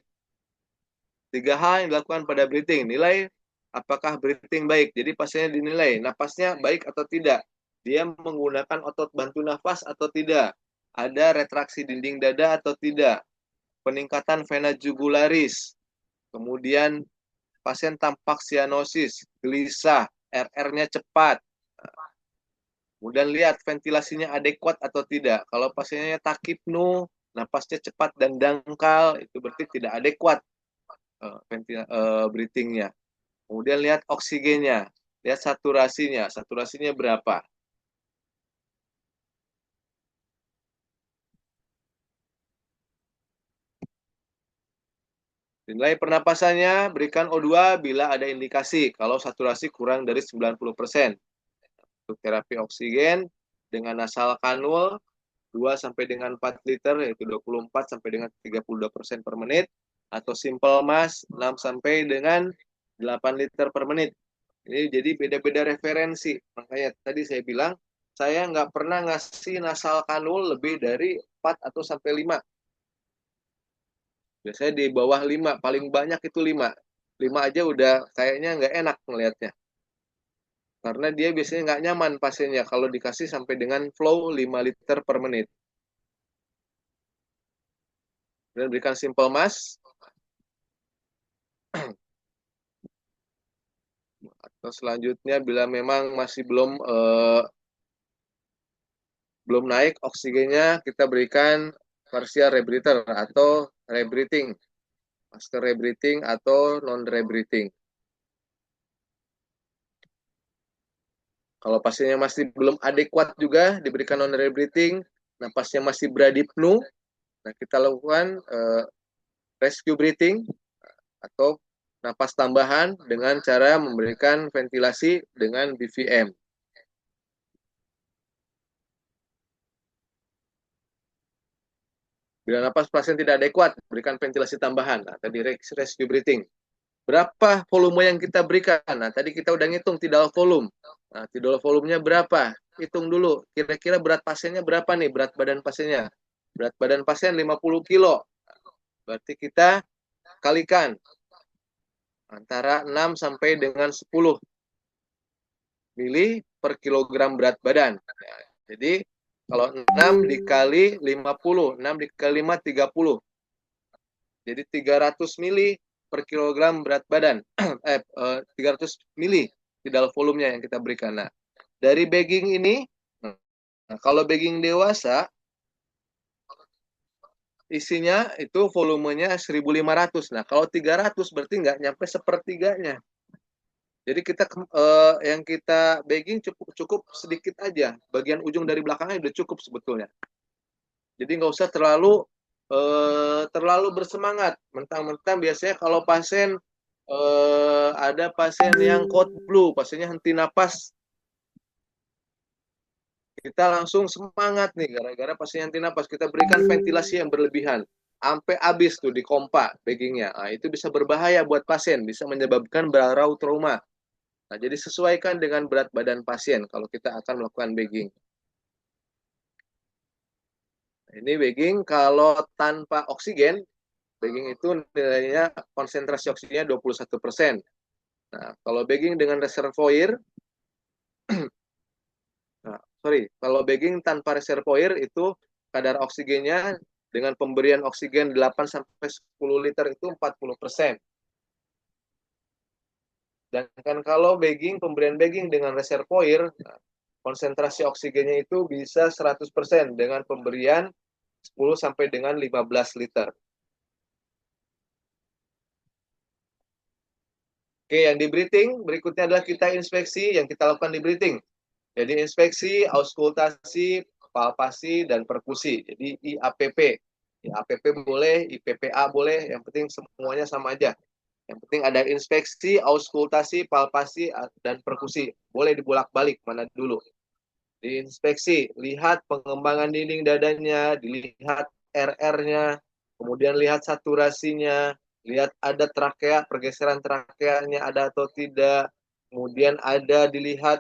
Speaker 1: 3 hal yang dilakukan pada breathing. Nilai apakah breathing baik. Jadi pasiennya dinilai napasnya baik atau tidak. Dia menggunakan otot bantu nafas atau tidak. Ada retraksi dinding dada atau tidak. Peningkatan vena jugularis. Kemudian pasien tampak sianosis, gelisah, RR-nya cepat. Kemudian lihat ventilasinya adekuat atau tidak. Kalau pasiennya takipnu, napasnya cepat dan dangkal, itu berarti tidak adekuat breathing-nya. Kemudian lihat oksigennya, lihat saturasinya berapa. Nilai pernapasannya, berikan O2 bila ada indikasi kalau saturasi kurang dari 90%. Untuk terapi oksigen dengan nasal kanul 2 sampai dengan 4 liter, yaitu 24 sampai dengan 32% per menit, atau simple mass 6 sampai dengan 8 liter per menit. Ini jadi beda-beda referensi. Makanya tadi saya bilang, saya nggak pernah ngasih nasal kanul lebih dari 4 atau sampai 5. Biasanya di bawah 5, paling banyak itu 5. 5 aja udah kayaknya nggak enak ngelihatnya. Karena dia biasanya nggak nyaman pasiennya kalau dikasih sampai dengan flow 5 liter per menit. Dan berikan simple mass. Atau selanjutnya bila memang masih belum naik oksigennya, kita berikan partial rebreather atau rebreathing, master rebreathing atau non rebreathing. Kalau pasiennya masih belum adekuat juga diberikan non rebreathing, napasnya masih bradipnu, nah kita lakukan rescue breathing atau napas tambahan dengan cara memberikan ventilasi dengan BVM. Bila napas pasien tidak adekuat, berikan ventilasi tambahan. Nah, tadi rescue breathing. Berapa volume yang kita berikan? Nah, tadi kita udah ngitung tidal volume. Nah, tidal volumenya berapa? hitung dulu, kira-kira berat pasiennya berapa nih, berat badan pasiennya. Berat badan pasien 50 kilo. Berarti kita kalikan antara 6 sampai dengan 10 mili per kilogram berat badan. Ya, jadi kalau 6 dikali 50, 6 dikali 5, 30. Jadi 300 mili per kilogram berat badan. 300 mili tidal volumenya yang kita berikan. Nah, dari bagging ini, nah, kalau bagging dewasa, isinya itu volumenya 1.500. Nah, kalau 300 berarti nggak nyampe sepertiganya. Jadi kita yang kita bagging cukup sedikit aja. Bagian ujung dari belakangnya udah cukup sebetulnya. Jadi nggak usah terlalu bersemangat. Mentang-mentang biasanya kalau pasien ada pasien yang code blue, pasiennya henti napas, kita langsung semangat nih gara-gara pasien henti napas, kita berikan ventilasi yang berlebihan sampai habis tuh di kompa baggingnya. Nah, itu bisa berbahaya buat pasien, bisa menyebabkan barotrauma. Nah, jadi sesuaikan dengan berat badan pasien kalau kita akan melakukan bagging. Nah, ini bagging kalau tanpa oksigen, bagging itu nilainya konsentrasi oksigennya 21%. Nah, kalau bagging dengan reservoir, nah, kalau bagging tanpa reservoir itu kadar oksigennya dengan pemberian oksigen 8 sampai 10 liter itu 40%. Dan kan kalau bagging, pemberian bagging dengan reservoir, nah, konsentrasi oksigennya itu bisa 100% dengan pemberian 10 sampai dengan 15 liter. Oke, yang di breathing berikutnya adalah kita inspeksi, yang kita lakukan di breathing. Jadi inspeksi, auskultasi, palpasi, dan perkusi. Jadi IAPP. IAPP boleh, IPPA boleh, yang penting semuanya sama aja. Yang penting ada inspeksi, auskultasi, palpasi, dan perkusi. Boleh dibolak-balik mana dulu. Diinspeksi, lihat pengembangan dinding dadanya, dilihat RR-nya, kemudian lihat saturasinya, lihat ada trakea, pergeseran trakeanya ada atau tidak, kemudian ada dilihat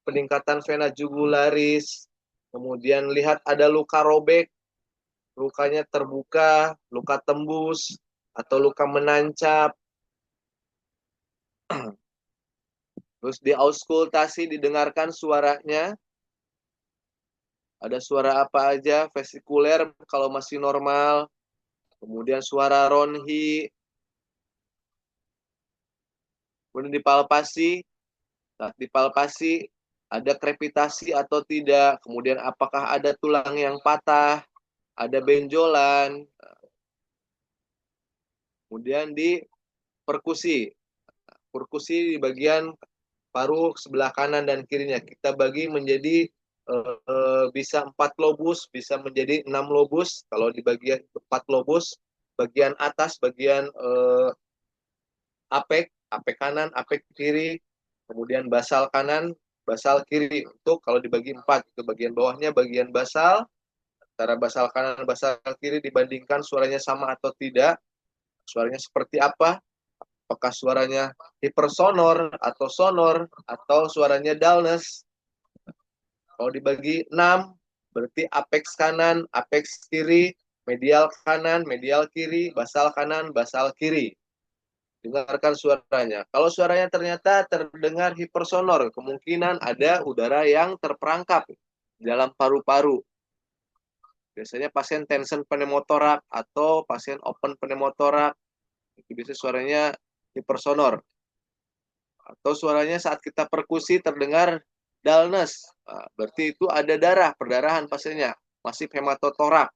Speaker 1: peningkatan vena jugularis, kemudian lihat ada luka robek, lukanya terbuka, luka tembus, atau luka menancap. Terus diauskultasi, didengarkan suaranya, ada suara apa aja, vesikuler kalau masih normal, kemudian suara ronhi, kemudian dipalpasi, saat dipalpasi ada krepitasi atau tidak, kemudian apakah ada tulang yang patah, ada benjolan, kemudian di perkusi, perkusi di bagian paruh sebelah kanan dan kirinya kita bagi menjadi bisa 4 lobus, bisa menjadi 6 lobus. Kalau di bagian 4 lobus, bagian atas, bagian apek, apek kanan, apek kiri, kemudian basal kanan, basal kiri. Untuk kalau dibagi 4, itu bagian bawahnya bagian basal, antara basal kanan, basal kiri dibandingkan suaranya sama atau tidak, suaranya seperti apa, apakah suaranya hipersonor atau sonor, atau suaranya dullness. Kalau dibagi 6, berarti apex kanan, apex kiri, medial kanan, medial kiri, basal kanan, basal kiri. Dengarkan suaranya. Kalau suaranya ternyata terdengar hipersonor, kemungkinan ada udara yang terperangkap dalam paru-paru. Biasanya pasien tension pneumotorak atau pasien open pneumotorak, itu biasanya suaranya hipersonor. Atau suaranya saat kita perkusi terdengar dullness, nah, berarti itu ada darah, perdarahan pasiennya, masih hematotorak.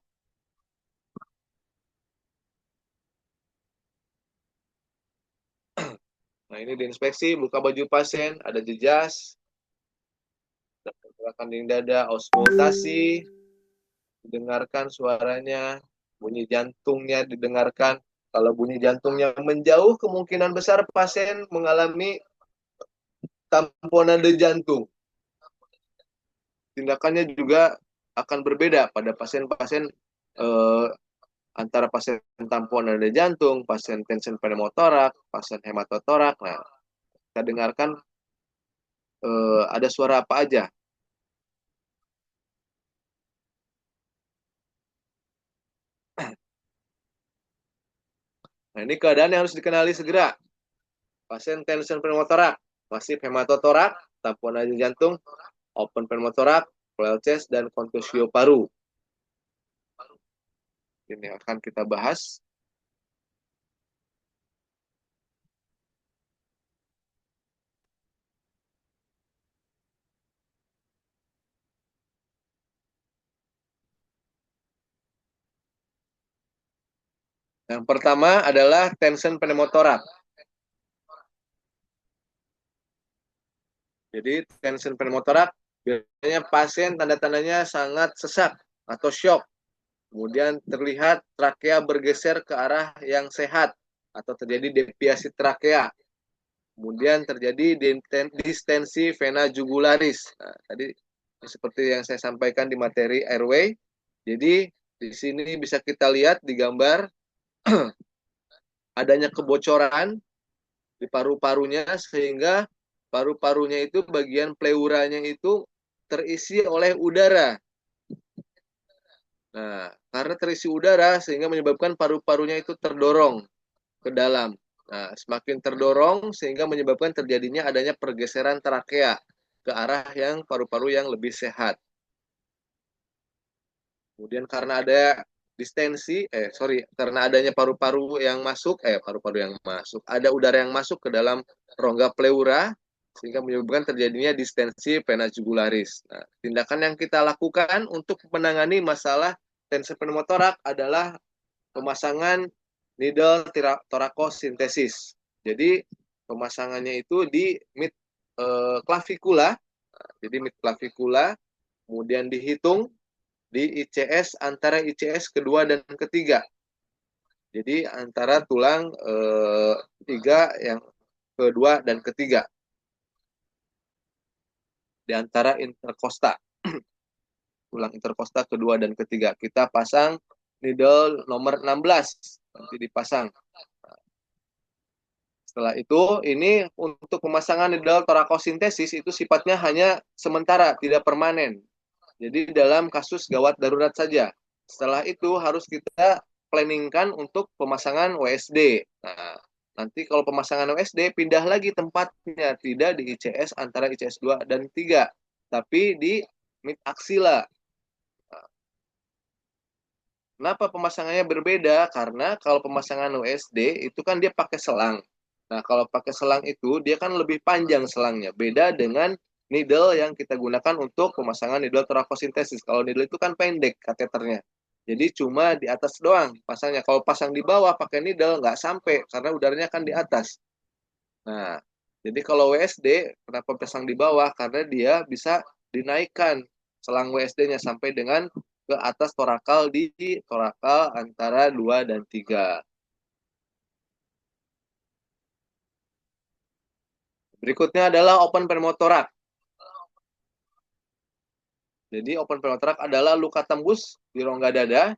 Speaker 1: Nah, ini diinspeksi, buka baju pasien, ada jejas, pergerakan dinding dada, auskultasi, didengarkan suaranya, bunyi jantungnya didengarkan. Kalau bunyi jantungnya menjauh, kemungkinan besar pasien mengalami tamponade jantung. Tindakannya juga akan berbeda pada pasien-pasien antara pasien tamponade jantung, pasien tension pneumotorak, pasien hematotorak. Nah, kita dengarkan ada suara apa aja. Nah, ini keadaan yang harus dikenali segera. Pasien tension pneumotorak, masif hematotorak, tamponade jantung, open pneumotorak, pleural chest, dan contusio paru. Ini akan kita bahas. Yang pertama adalah tension pneumotorak. Jadi tension pneumotorak biasanya pasien tanda-tandanya sangat sesak atau shock. Kemudian terlihat trakea bergeser ke arah yang sehat atau terjadi deviasi trakea. Kemudian terjadi distensi vena jugularis. Nah, tadi seperti yang saya sampaikan di materi airway. Jadi di sini bisa kita lihat di gambar adanya kebocoran di paru-parunya sehingga paru-parunya itu bagian pleuranya itu terisi oleh udara. Nah, karena terisi udara sehingga menyebabkan paru-parunya itu terdorong ke dalam. Nah, semakin terdorong sehingga menyebabkan terjadinya adanya pergeseran trakea ke arah yang paru-paru yang lebih sehat. Kemudian karena ada karena adanya paru-paru yang masuk, ada udara yang masuk ke dalam rongga pleura sehingga menyebabkan terjadinya distensi vena jugularis. Nah, tindakan yang kita lakukan untuk menangani masalah tensi pneumotorak adalah pemasangan needle torakosintesis. Jadi pemasangannya itu di mid clavikula, jadi mid clavikula, kemudian dihitung di ICS antara ICS kedua dan ketiga. Jadi antara tulang tiga yang kedua dan ketiga. Di antara interkosta. Tulang interkosta kedua dan ketiga. Kita pasang needle nomor 16. Nanti dipasang. Setelah itu, ini untuk pemasangan needle torakosintesis itu sifatnya hanya sementara, tidak permanen. Jadi dalam kasus gawat darurat saja. Setelah itu harus kita planningkan untuk pemasangan WSD. Nah, nanti kalau pemasangan WSD pindah lagi tempatnya, tidak di ICS antara ICS 2 dan 3, tapi di mid axilla. Nah, kenapa pemasangannya berbeda? Karena kalau pemasangan WSD itu kan dia pakai selang. Nah, kalau pakai selang itu dia kan lebih panjang selangnya. Beda dengan needle yang kita gunakan untuk pemasangan needle torakosintesis. Kalau needle itu kan pendek kateternya. Jadi cuma di atas doang pasangnya. Kalau pasang di bawah pakai needle nggak sampai karena udaranya kan di atas. Nah, jadi kalau WSD kenapa pasang di bawah? Karena dia bisa dinaikkan selang WSD-nya sampai dengan ke atas torakal di torakal antara 2 dan 3. Berikutnya adalah open pneumotorak. Jadi open pneumotorak adalah luka tembus di rongga dada.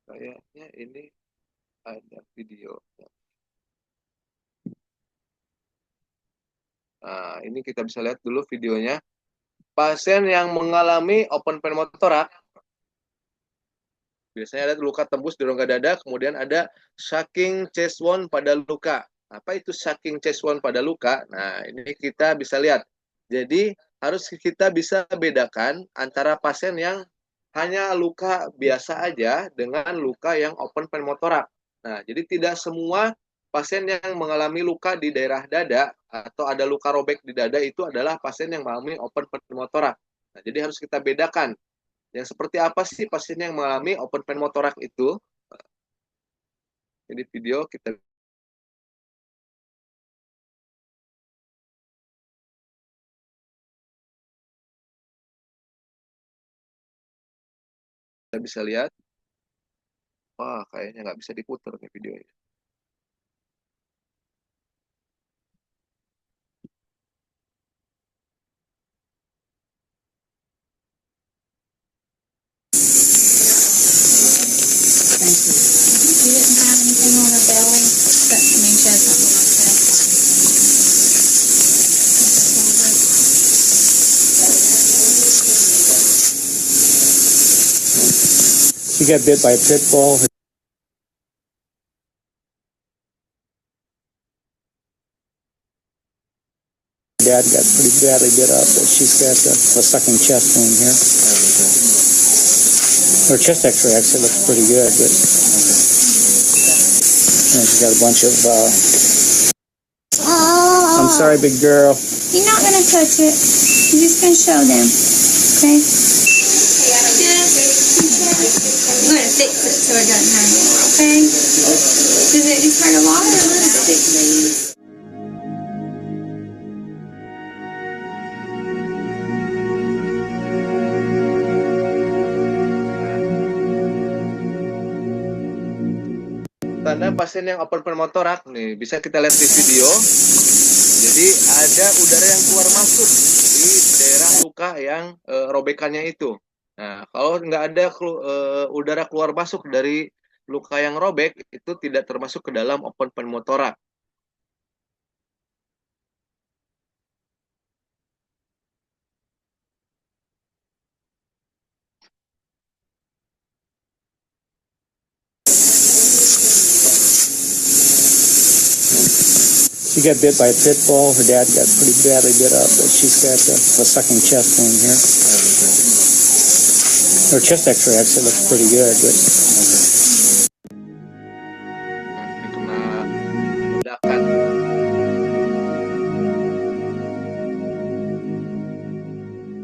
Speaker 1: Kayaknya ini ada video. Nah, ini kita bisa lihat dulu videonya. Pasien yang mengalami open pneumotorak biasanya ada luka tembus di rongga dada, kemudian ada sucking chest wound pada luka. Apa itu sucking chest wound pada luka? Nah, ini kita bisa lihat. Jadi, harus kita bisa bedakan antara pasien yang hanya luka biasa aja dengan luka yang open pneumotorak. Nah, jadi tidak semua pasien yang mengalami luka di daerah dada atau ada luka robek di dada itu adalah pasien yang mengalami open pneumotorak. Nah, jadi harus kita bedakan. Yang seperti apa sih pasien yang mengalami open pneumotorak itu? Jadi video kita bisa lihat. Wah, kayaknya nggak bisa diputar nih videonya.
Speaker 2: Thank you. You didn't have anything on her belly? That, I mean, she had something like that.
Speaker 3: got bit by a pit bull. Her dad got pretty badly bit up, but she's got a sucking chest wound here. Her chest X-ray actually looks pretty good, but she's got a bunch of.
Speaker 2: Oh,
Speaker 3: I'm sorry, big girl.
Speaker 2: you're not gonna touch it. You're just gonna show them, okay? I'm gonna fix it so it doesn't hurt, okay? Does it hurt a lot or a little bit?
Speaker 1: Tanda pasien yang open pneumotorak nih bisa kita lihat di video. Jadi ada udara yang keluar masuk di daerah luka yang robekannya itu. Nah, kalau nggak ada udara keluar masuk dari luka yang robek, itu tidak termasuk ke dalam open pneumotorak.
Speaker 3: She got bit by a pit bull. Her dad got pretty badly bit up, but she's got a sucking chest wound here. Her chest X-ray actually looks pretty good, but
Speaker 1: Kena ledakan.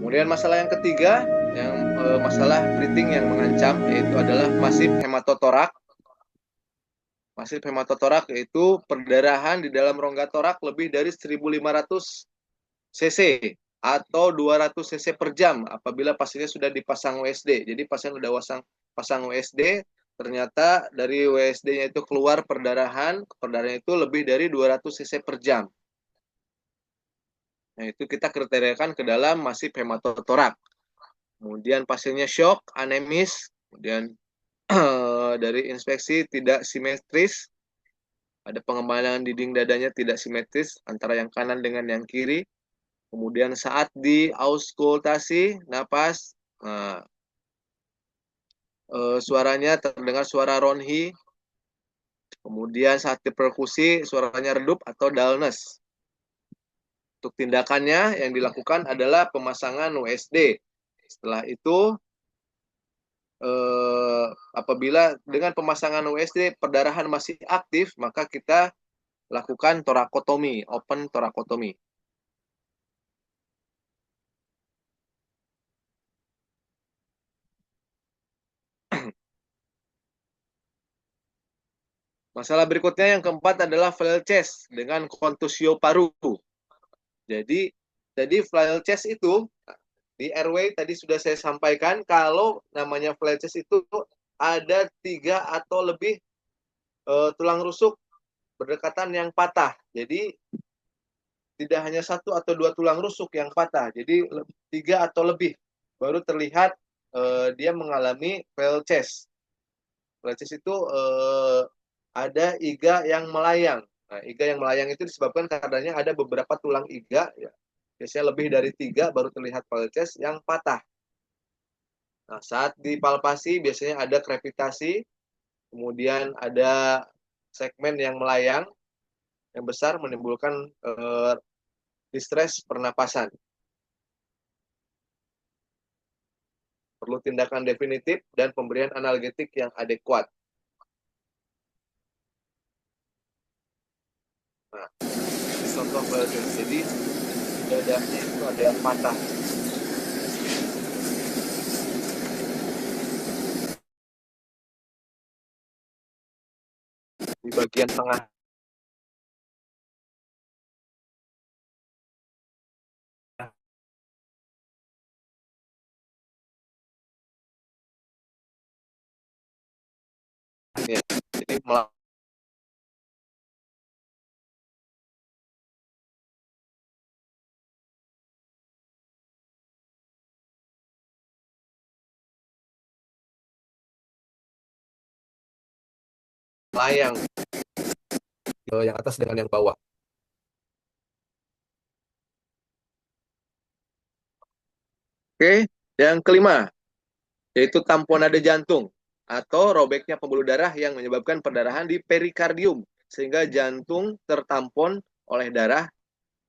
Speaker 1: Kemudian masalah yang ketiga, yang masalah breathing yang mengancam, yaitu adalah masif hematotorak. Masif hematotorak yaitu perdarahan di dalam rongga torak lebih dari 1.500 cc atau 200 cc per jam apabila pasiennya sudah dipasang WSD. Jadi pasien sudah pasang WSD, ternyata dari WSD-nya itu keluar perdarahan itu lebih dari 200 cc per jam. Nah, itu kita kriteriakan ke dalam masif hematotorak. Kemudian pasiennya shock, anemis, kemudian dari inspeksi tidak simetris, ada pengembangan dinding dadanya tidak simetris antara yang kanan dengan yang kiri. Kemudian saat di auskultasi napas, suaranya terdengar suara ronhi. Kemudian saat diperkusi suaranya redup atau dullness. Untuk tindakannya yang dilakukan adalah pemasangan WSD. Setelah itu apabila dengan pemasangan WSD perdarahan masih aktif, maka kita lakukan torakotomi, open torakotomi. Masalah berikutnya yang keempat adalah flail chest dengan kontusio paru. Jadi flail chest itu di airway tadi sudah saya sampaikan kalau namanya flail chest itu ada 3 atau lebih tulang rusuk berdekatan yang patah. Jadi tidak hanya 1 atau 2 tulang rusuk yang patah. Jadi 3 atau lebih baru terlihat dia mengalami flail chest. Flail chest itu ada iga yang melayang. Nah, iga yang melayang itu disebabkan karenanya ada beberapa tulang iga, ya, biasanya lebih dari 3 baru terlihat flail chest yang patah. Nah, saat dipalpasi biasanya ada krepitasi, kemudian ada segmen yang melayang, yang besar menimbulkan distres pernapasan. Perlu tindakan definitif dan pemberian analgetik yang adekuat. Nah, ini contoh flail chest. Jadi dadanya itu ada yang patah. Di bagian tengah. Ya, jadi melayang yang atas dengan yang bawah. Oke, yang kelima yaitu tamponade jantung. atau robeknya pembuluh darah yang menyebabkan perdarahan di perikardium sehingga jantung tertampon oleh darah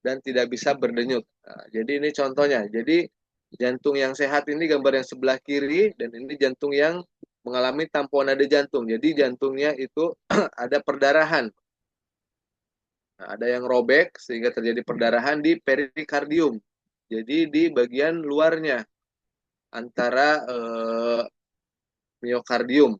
Speaker 1: dan tidak bisa berdenyut. Nah, jadi ini contohnya. Jadi jantung yang sehat ini gambar yang sebelah kiri dan ini jantung yang mengalami tamponade jantung. Jadi jantungnya itu ada perdarahan. Nah, ada yang robek sehingga terjadi perdarahan di perikardium. Jadi di bagian luarnya antara miokardium.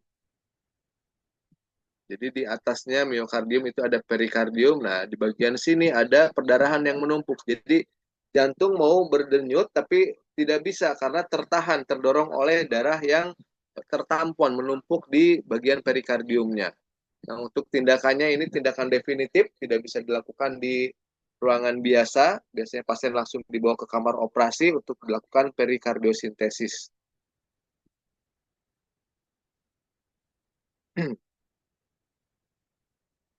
Speaker 1: Jadi di atasnya miokardium itu ada perikardium. Nah, di bagian sini ada perdarahan yang menumpuk. Jadi jantung mau berdenyut tapi tidak bisa karena tertahan, terdorong oleh darah yang tertampon, menumpuk di bagian perikardiumnya. Nah, untuk tindakannya ini tindakan definitif, tidak bisa dilakukan di ruangan biasa. Biasanya pasien langsung dibawa ke kamar operasi untuk dilakukan perikardiosintesis.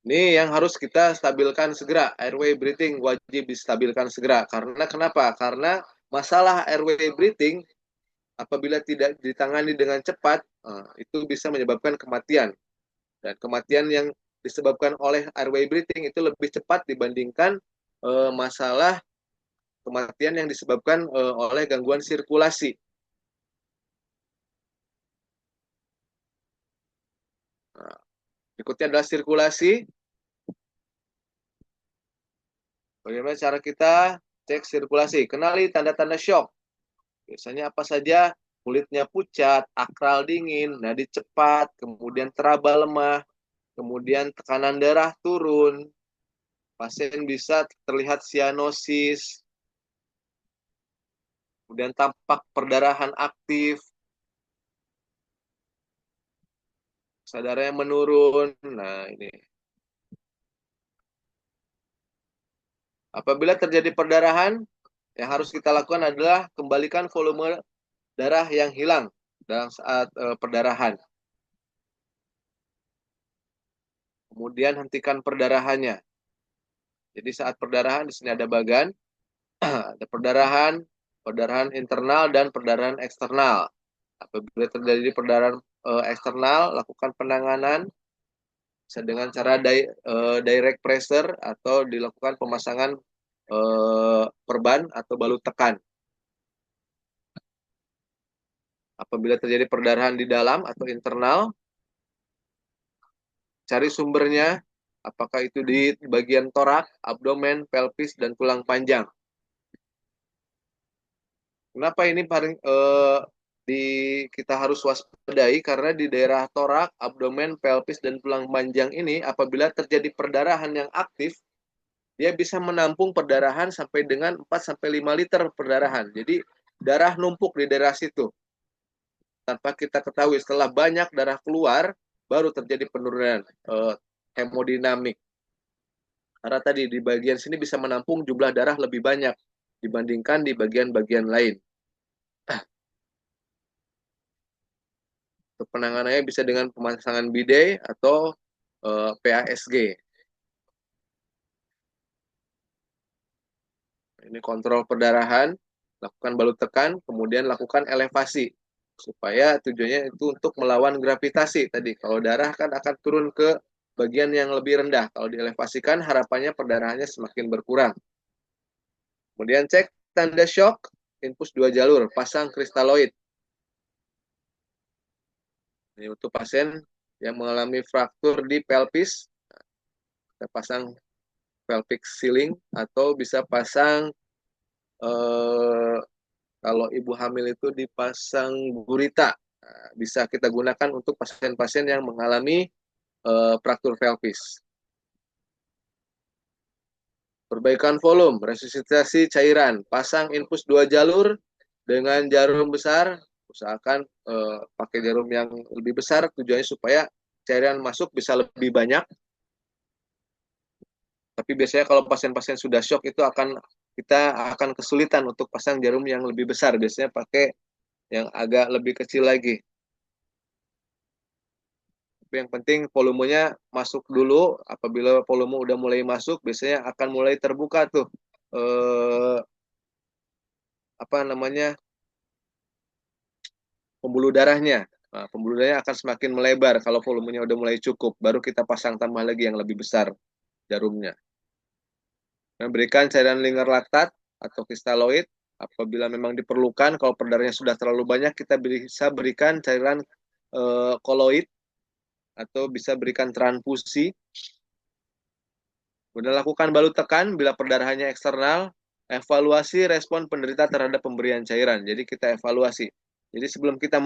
Speaker 1: Ini yang harus kita stabilkan segera. Airway breathing wajib distabilkan segera. Karena kenapa? Karena masalah airway breathing apabila tidak ditangani dengan cepat, itu bisa menyebabkan kematian. Dan kematian yang disebabkan oleh airway breathing itu lebih cepat dibandingkan masalah kematian yang disebabkan oleh gangguan sirkulasi. Nah, berikutnya adalah sirkulasi. Bagaimana cara kita cek sirkulasi? Kenali tanda-tanda shock. Biasanya apa saja? Kulitnya pucat, akral dingin, nadi cepat, kemudian teraba lemah, kemudian tekanan darah turun, pasien bisa terlihat sianosis, kemudian tampak perdarahan aktif, kesadarannya menurun. Nah, ini. Apabila terjadi perdarahan, yang harus kita lakukan adalah kembalikan volume darah yang hilang dalam saat perdarahan. Kemudian hentikan perdarahannya. Jadi saat perdarahan di sini ada bagan, ada perdarahan, perdarahan internal dan perdarahan eksternal. Apabila terjadi perdarahan eksternal, lakukan penanganan bisa dengan cara direct pressure atau dilakukan pemasangan perban atau balut tekan. Apabila terjadi perdarahan di dalam atau internal, cari sumbernya, apakah itu di bagian torak, abdomen, pelvis, dan tulang panjang. Kenapa ini paling kita harus waspadai? Karena di daerah torak, abdomen, pelvis, dan tulang panjang ini, apabila terjadi perdarahan yang aktif, dia bisa menampung perdarahan sampai dengan 4-5 liter perdarahan. Jadi darah numpuk di daerah situ. Tanpa kita ketahui, setelah banyak darah keluar, baru terjadi penurunan hemodinamik. Karena tadi di bagian sini bisa menampung jumlah darah lebih banyak dibandingkan di bagian-bagian lain. Untuk penanganannya bisa dengan pemasangan bidet atau PASG. Ini kontrol perdarahan, lakukan balut tekan, kemudian lakukan elevasi. Supaya tujuannya itu untuk melawan gravitasi tadi. Kalau darah kan akan turun ke bagian yang lebih rendah. Kalau dielevasikan, harapannya perdarahannya semakin berkurang. Kemudian cek tanda shock, infus 2 jalur, pasang kristaloid. Ini untuk pasien yang mengalami fraktur di pelvis, kita pasang pelvic sealing atau bisa pasang kalau ibu hamil itu dipasang gurita. Nah, bisa kita gunakan untuk pasien-pasien yang mengalami fraktur pelvis. Perbaikan volume, resusitasi cairan, pasang infus 2 jalur dengan jarum besar, usahakan pakai jarum yang lebih besar, tujuannya supaya cairan masuk bisa lebih banyak. Tapi biasanya kalau pasien-pasien sudah shock itu kita akan kesulitan untuk pasang jarum yang lebih besar, biasanya pakai yang agak lebih kecil lagi. Tapi yang penting volumenya masuk dulu. Apabila volume udah mulai masuk, biasanya akan mulai terbuka tuh apa namanya pembuluh darahnya. Nah, pembuluh darahnya akan semakin melebar kalau volumenya udah mulai cukup. Baru kita pasang tambah lagi yang lebih besar jarumnya. Memberikan cairan linger laktat atau kristaloid apabila memang diperlukan. Kalau perdarahannya sudah terlalu banyak, kita bisa berikan cairan koloid atau bisa berikan transfusi. Kemudian lakukan balut tekan bila perdarahannya eksternal. Evaluasi respon penderita terhadap pemberian cairan. Jadi kita evaluasi. Jadi sebelum kita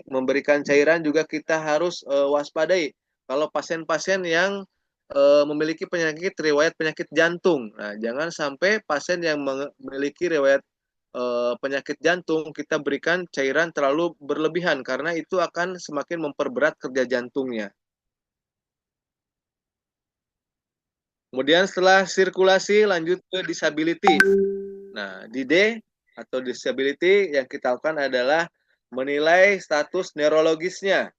Speaker 1: memberikan cairan juga kita harus waspadai kalau pasien-pasien yang memiliki penyakit riwayat penyakit jantung. Nah, jangan sampai pasien yang memiliki riwayat penyakit jantung kita berikan cairan terlalu berlebihan karena itu akan semakin memperberat kerja jantungnya. Kemudian setelah sirkulasi lanjut ke disability. Nah, di D atau disability yang kita lakukan adalah menilai status neurologisnya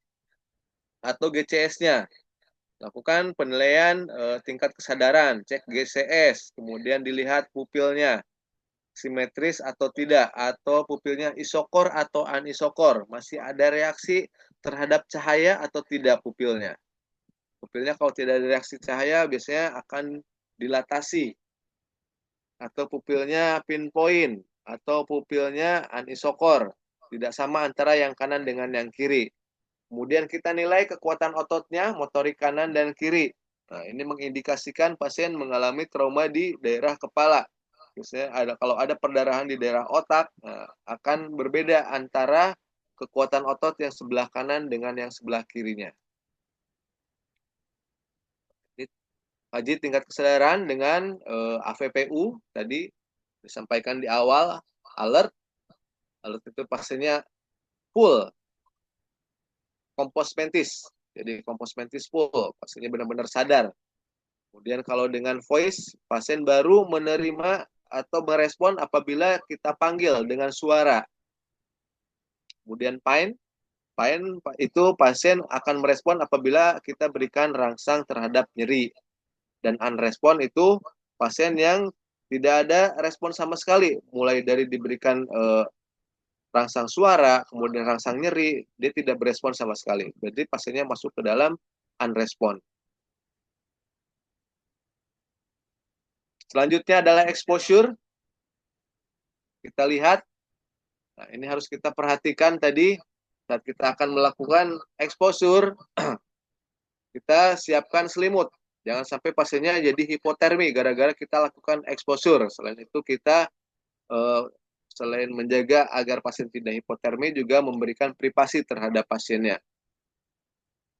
Speaker 1: atau GCS-nya. Lakukan penilaian tingkat kesadaran, cek GCS, kemudian dilihat pupilnya simetris atau tidak, atau pupilnya isokor atau anisokor, masih ada reaksi terhadap cahaya atau tidak pupilnya. Pupilnya kalau tidak ada reaksi cahaya biasanya akan dilatasi, atau pupilnya pinpoint, atau pupilnya anisokor, tidak sama antara yang kanan dengan yang kiri. Kemudian kita nilai kekuatan ototnya, motorik kanan dan kiri. Nah, ini mengindikasikan pasien mengalami trauma di daerah kepala. Misalnya kalau ada perdarahan di daerah otak, nah, akan berbeda antara kekuatan otot yang sebelah kanan dengan yang sebelah kirinya. Kaji tingkat kesadaran dengan AVPU tadi disampaikan di awal, alert itu pasiennya full kompos mentis. Jadi kompos mentis full, pasiennya benar-benar sadar. Kemudian kalau dengan voice, pasien baru menerima atau merespon apabila kita panggil dengan suara. Kemudian pain itu pasien akan merespon apabila kita berikan rangsang terhadap nyeri. Dan unrespon itu pasien yang tidak ada respon sama sekali, mulai dari diberikan rangsang suara, kemudian rangsang nyeri, dia tidak berespon sama sekali. Berarti pasiennya masuk ke dalam unrespon. Selanjutnya adalah exposure. Kita lihat, nah ini harus kita perhatikan tadi, saat kita akan melakukan exposure, kita siapkan selimut. Jangan sampai pasiennya jadi hipotermi gara-gara kita lakukan exposure. Selain itu kita selain menjaga agar pasien tidak hipotermi juga memberikan privasi terhadap pasiennya.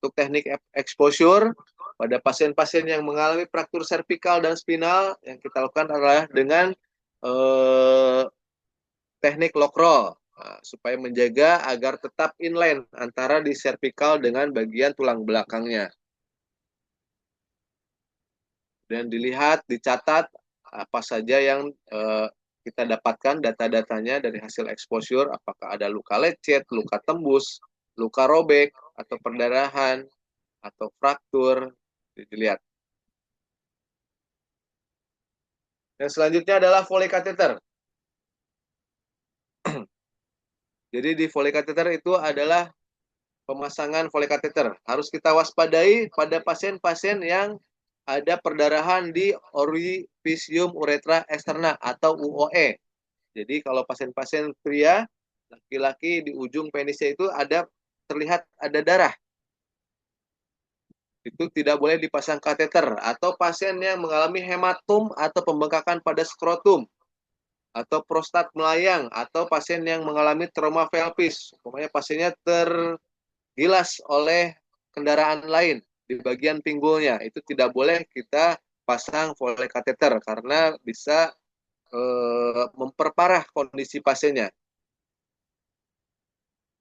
Speaker 1: Untuk teknik exposure pada pasien-pasien yang mengalami fraktur servikal dan spinal yang kita lakukan adalah dengan teknik lock roll supaya menjaga agar tetap inline antara di servikal dengan bagian tulang belakangnya. Dan dilihat, dicatat apa saja yang kita dapatkan data-datanya dari hasil exposure, apakah ada luka lecet, luka tembus, luka robek, atau perdarahan, atau fraktur, dilihat. Yang selanjutnya adalah Foley catheter. Jadi di Foley catheter itu adalah pemasangan Foley catheter. Harus kita waspadai pada pasien-pasien yang ada perdarahan di orificium uretra externa atau UOE. Jadi kalau pasien-pasien pria, laki-laki di ujung penisnya itu terlihat ada darah. Itu tidak boleh dipasang kateter. Atau pasien yang mengalami hematom atau pembengkakan pada skrotum, atau prostat melayang, atau pasien yang mengalami trauma pelvis. Pokoknya pasiennya tergilas oleh kendaraan lain di bagian pinggulnya. Itu tidak boleh kita pasang Foley kateter karena bisa memperparah kondisi pasiennya.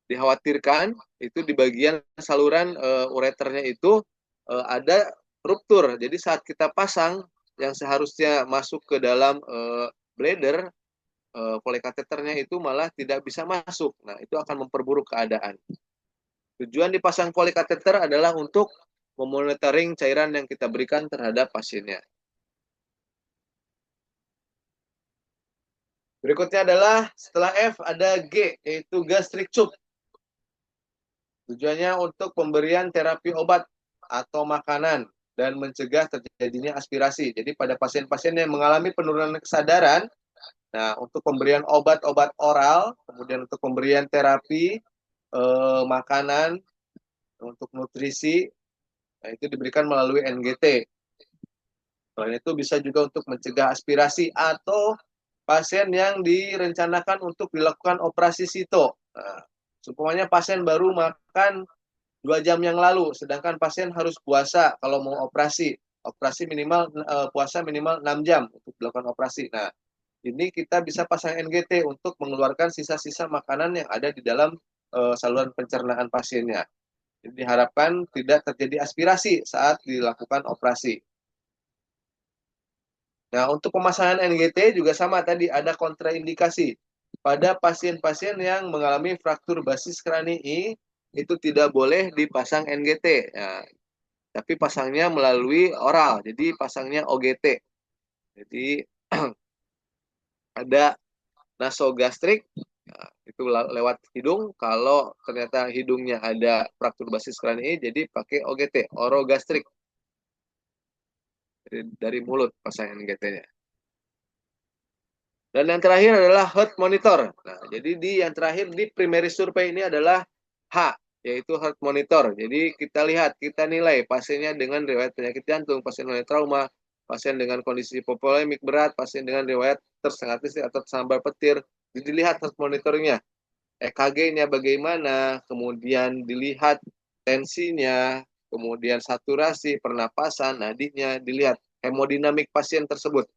Speaker 1: Dikhawatirkan itu di bagian saluran ureternya itu ada ruptur. Jadi saat kita pasang yang seharusnya masuk ke dalam bladder, Foley kateternya itu malah tidak bisa masuk. Nah, itu akan memperburuk keadaan. Tujuan dipasang Foley kateter adalah untuk memonitoring cairan yang kita berikan terhadap pasiennya. Berikutnya adalah setelah F ada G, yaitu gastric tube. Tujuannya untuk pemberian terapi obat atau makanan dan mencegah terjadinya aspirasi. Jadi pada pasien-pasien yang mengalami penurunan kesadaran, nah untuk pemberian obat-obat oral, kemudian untuk pemberian terapi, makanan, untuk nutrisi, nah itu diberikan melalui NGT. Selain itu bisa juga untuk mencegah aspirasi atau pasien yang direncanakan untuk dilakukan operasi sito. Nah, supaya pasien baru makan 2 jam yang lalu, sedangkan pasien harus puasa kalau mau operasi. Operasi minimal, puasa minimal 6 jam untuk dilakukan operasi. Nah, ini kita bisa pasang NGT untuk mengeluarkan sisa-sisa makanan yang ada di dalam saluran pencernaan pasiennya. Jadi diharapkan tidak terjadi aspirasi saat dilakukan operasi. Nah, untuk pemasangan NGT juga sama tadi, ada kontraindikasi. Pada pasien-pasien yang mengalami fraktur basis kranii, itu tidak boleh dipasang NGT. Nah, tapi pasangnya melalui oral, jadi pasangnya OGT. Jadi ada nasogastrik, nah, itu lewat hidung. Kalau ternyata hidungnya ada fraktur basis kranii, jadi pakai OGT, orogastrik. Dari mulut pasang NGT-nya. Dan yang terakhir adalah heart monitor. Nah, jadi yang terakhir di primary survey ini adalah H, yaitu heart monitor. Jadi kita lihat, kita nilai pasiennya dengan riwayat penyakit jantung, pasien dengan trauma, pasien dengan kondisi hipovolemik berat, pasien dengan riwayat tersengat listrik atau tersambar petir. Jadi dilihat heart monitornya, EKG-nya bagaimana, kemudian dilihat tensinya, kemudian saturasi, pernapasan, nadinya, dilihat hemodinamik pasien tersebut.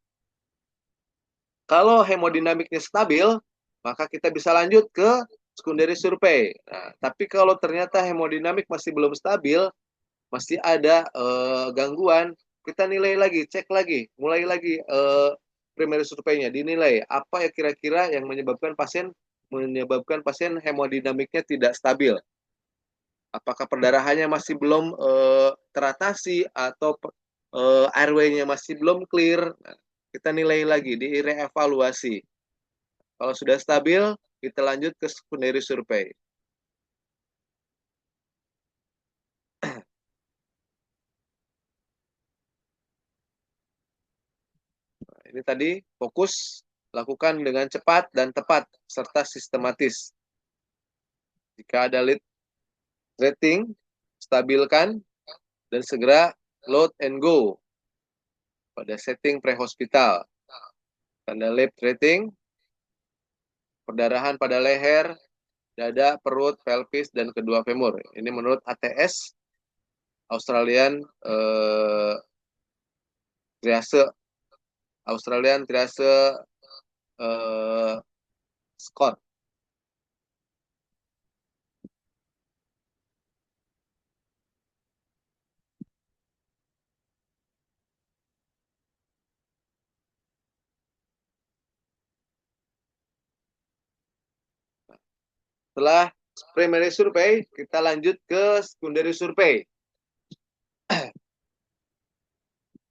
Speaker 1: Kalau hemodinamiknya stabil, maka kita bisa lanjut ke secondary survey. Nah, tapi kalau ternyata hemodinamik masih belum stabil, masih ada gangguan, kita nilai lagi, cek lagi, mulai lagi primary survey-nya, dinilai apa ya kira-kira yang menyebabkan pasien hemodinamiknya tidak stabil. Apakah perdarahannya masih belum teratasi atau airway-nya masih belum clear. Nah, kita nilai lagi, direevaluasi. Kalau sudah stabil, kita lanjut ke secondary survey. Nah, ini tadi fokus, lakukan dengan cepat dan tepat, serta sistematis. Jika ada lead rating, stabilkan, dan segera load and go pada setting pre-hospital. Tanda lead rating, perdarahan pada leher, dada, perut, pelvis, dan kedua femur. Ini menurut ATS, Australian Triase, Australian Triase Score. Setelah primary survey, kita lanjut ke secondary survey.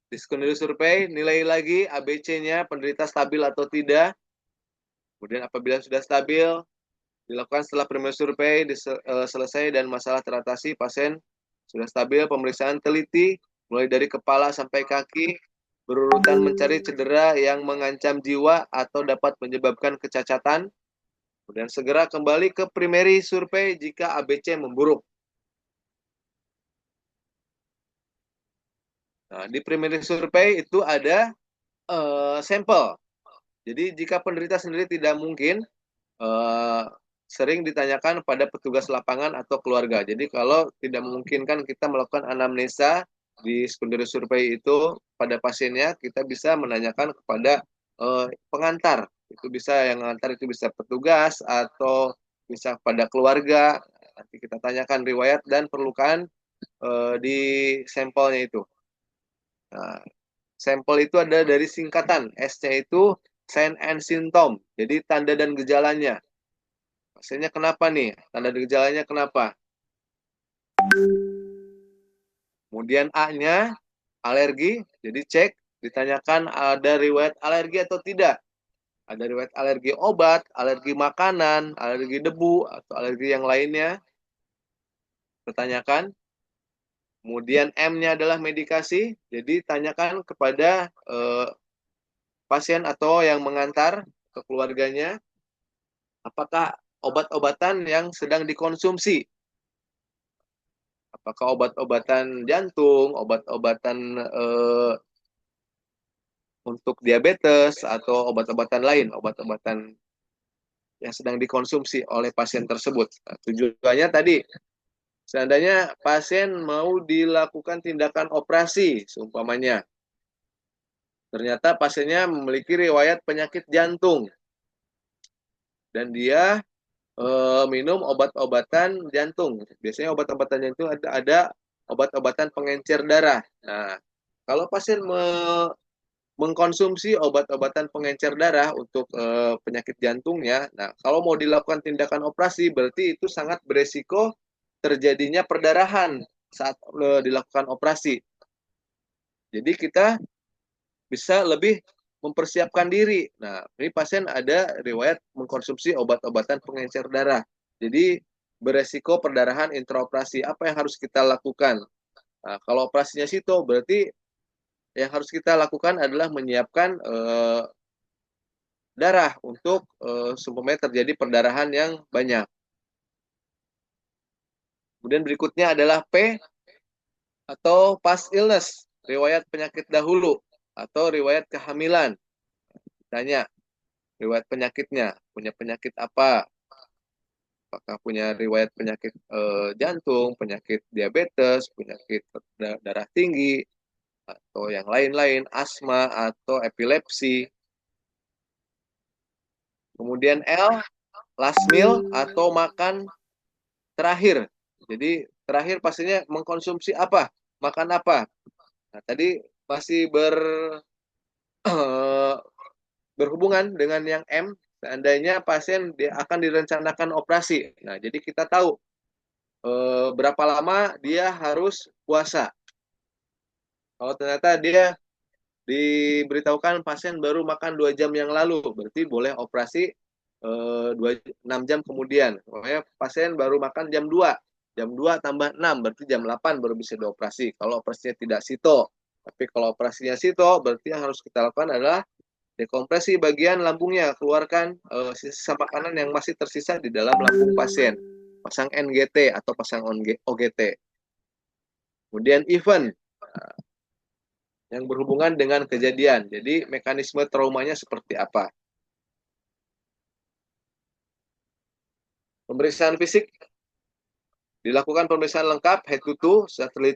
Speaker 1: Di secondary survey, nilai lagi ABC-nya, penderita stabil atau tidak. Kemudian apabila sudah stabil, dilakukan setelah primary survey selesai dan masalah teratasi, pasien sudah stabil, pemeriksaan teliti, mulai dari kepala sampai kaki, berurutan mencari cedera yang mengancam jiwa atau dapat menyebabkan kecacatan. Kemudian segera kembali ke primary survey jika ABC memburuk. Nah, di primary survey itu ada sampel. Jadi jika penderita sendiri tidak mungkin, sering ditanyakan pada petugas lapangan atau keluarga. Jadi kalau tidak memungkinkan kita melakukan anamnesa di secondary survey itu pada pasiennya, kita bisa menanyakan kepada pengantar. Itu bisa yang mengantar itu bisa petugas atau bisa pada keluarga. Nanti kita tanyakan riwayat dan perlukan di sampelnya itu. Nah, sampel itu ada dari singkatan, S-nya itu sign and symptom, jadi tanda dan gejalanya. Pasiennya kenapa nih? Tanda dan gejalanya kenapa? Kemudian A-nya alergi, jadi cek, ditanyakan ada riwayat alergi atau tidak. Ada riwayat alergi obat, alergi makanan, alergi debu, atau alergi yang lainnya. kita tanyakan. Kemudian M-nya adalah medikasi, jadi tanyakan kepada pasien atau yang mengantar ke keluarganya, apakah obat-obatan yang sedang dikonsumsi. Apakah obat-obatan jantung, obat-obatan untuk diabetes, atau obat-obatan lain, obat-obatan yang sedang dikonsumsi oleh pasien tersebut. Nah, tujuannya tadi, seandainya pasien mau dilakukan tindakan operasi, seumpamanya, ternyata pasiennya memiliki riwayat penyakit jantung, dan dia minum obat-obatan jantung. Biasanya obat-obatan jantung ada obat-obatan pengencer darah. Nah, kalau pasien mengkonsumsi obat-obatan pengencer darah untuk penyakit jantungnya, nah kalau mau dilakukan tindakan operasi, berarti itu sangat beresiko terjadinya perdarahan saat dilakukan operasi. Jadi kita bisa lebih mempersiapkan diri. Nah, ini pasien ada riwayat mengkonsumsi obat-obatan pengencer darah. Jadi beresiko perdarahan intraoperasi. Apa yang harus kita lakukan? Nah, kalau operasinya SITO, berarti yang harus kita lakukan adalah menyiapkan darah untuk seumpamanya terjadi perdarahan yang banyak. Kemudian berikutnya adalah P atau past illness, riwayat penyakit dahulu atau riwayat kehamilan. Tanya riwayat penyakitnya, punya penyakit apa? Apakah punya riwayat penyakit jantung, penyakit diabetes, penyakit darah tinggi, atau yang lain-lain, asma atau epilepsi. Kemudian L, last meal atau makan terakhir. Jadi terakhir pastinya mengkonsumsi apa, makan apa. Nah, tadi masih berhubungan dengan yang M, seandainya pasien akan direncanakan operasi. Nah, jadi kita tahu berapa lama dia harus puasa. Kalau ternyata dia diberitahukan pasien baru makan 2 jam yang lalu, berarti boleh operasi 6 jam kemudian. Pokoknya pasien baru makan jam 2 tambah 6, berarti jam 8 baru bisa dioperasi. Kalau operasinya tidak SITO. Tapi kalau operasinya SITO, berarti yang harus kita lakukan adalah dekompresi bagian lambungnya, keluarkan sisa makanan yang masih tersisa di dalam lambung pasien. Pasang NGT atau pasang OGT. Kemudian event yang berhubungan dengan kejadian. Jadi mekanisme traumanya seperti apa? Pemeriksaan fisik, dilakukan pemeriksaan lengkap, head to toe, setelah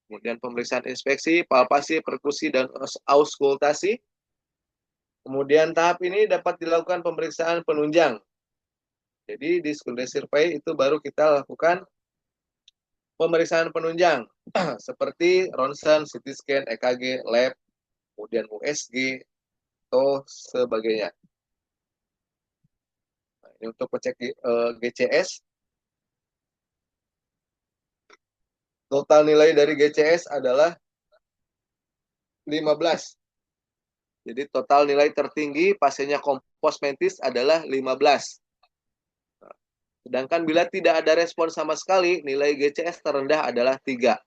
Speaker 1: kemudian pemeriksaan inspeksi, palpasi, perkusi, dan auskultasi. Kemudian tahap ini dapat dilakukan pemeriksaan penunjang. Jadi di secondary survey itu baru kita lakukan pemeriksaan penunjang seperti ronsen, CT scan, EKG, lab, kemudian USG, atau sebagainya. Nah, ini untuk cek GCS. Total nilai dari GCS adalah 15. Jadi total nilai tertinggi pasiennya kompos mentis adalah 15. Sedangkan bila tidak ada respon sama sekali, nilai GCS terendah adalah 3.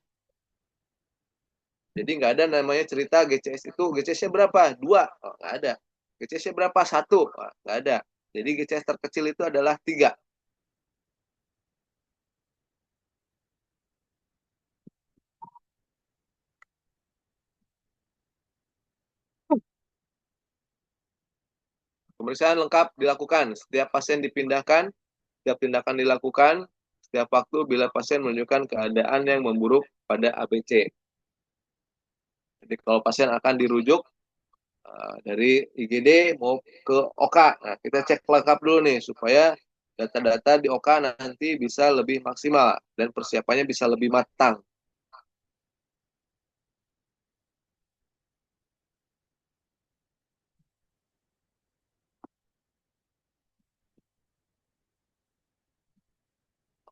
Speaker 1: Jadi nggak ada namanya cerita GCS itu, GCS-nya berapa? 2. Oh, nggak ada. GCS-nya berapa? 1. Oh, nggak ada. Jadi GCS terkecil itu adalah 3. Pemeriksaan lengkap dilakukan. Setiap pasien dipindahkan, setiap tindakan dilakukan, setiap waktu bila pasien menunjukkan keadaan yang memburuk pada ABC. Jadi kalau pasien akan dirujuk dari IGD mau ke OK, nah kita cek lengkap dulu nih supaya data-data di OK nanti bisa lebih maksimal dan persiapannya bisa lebih matang.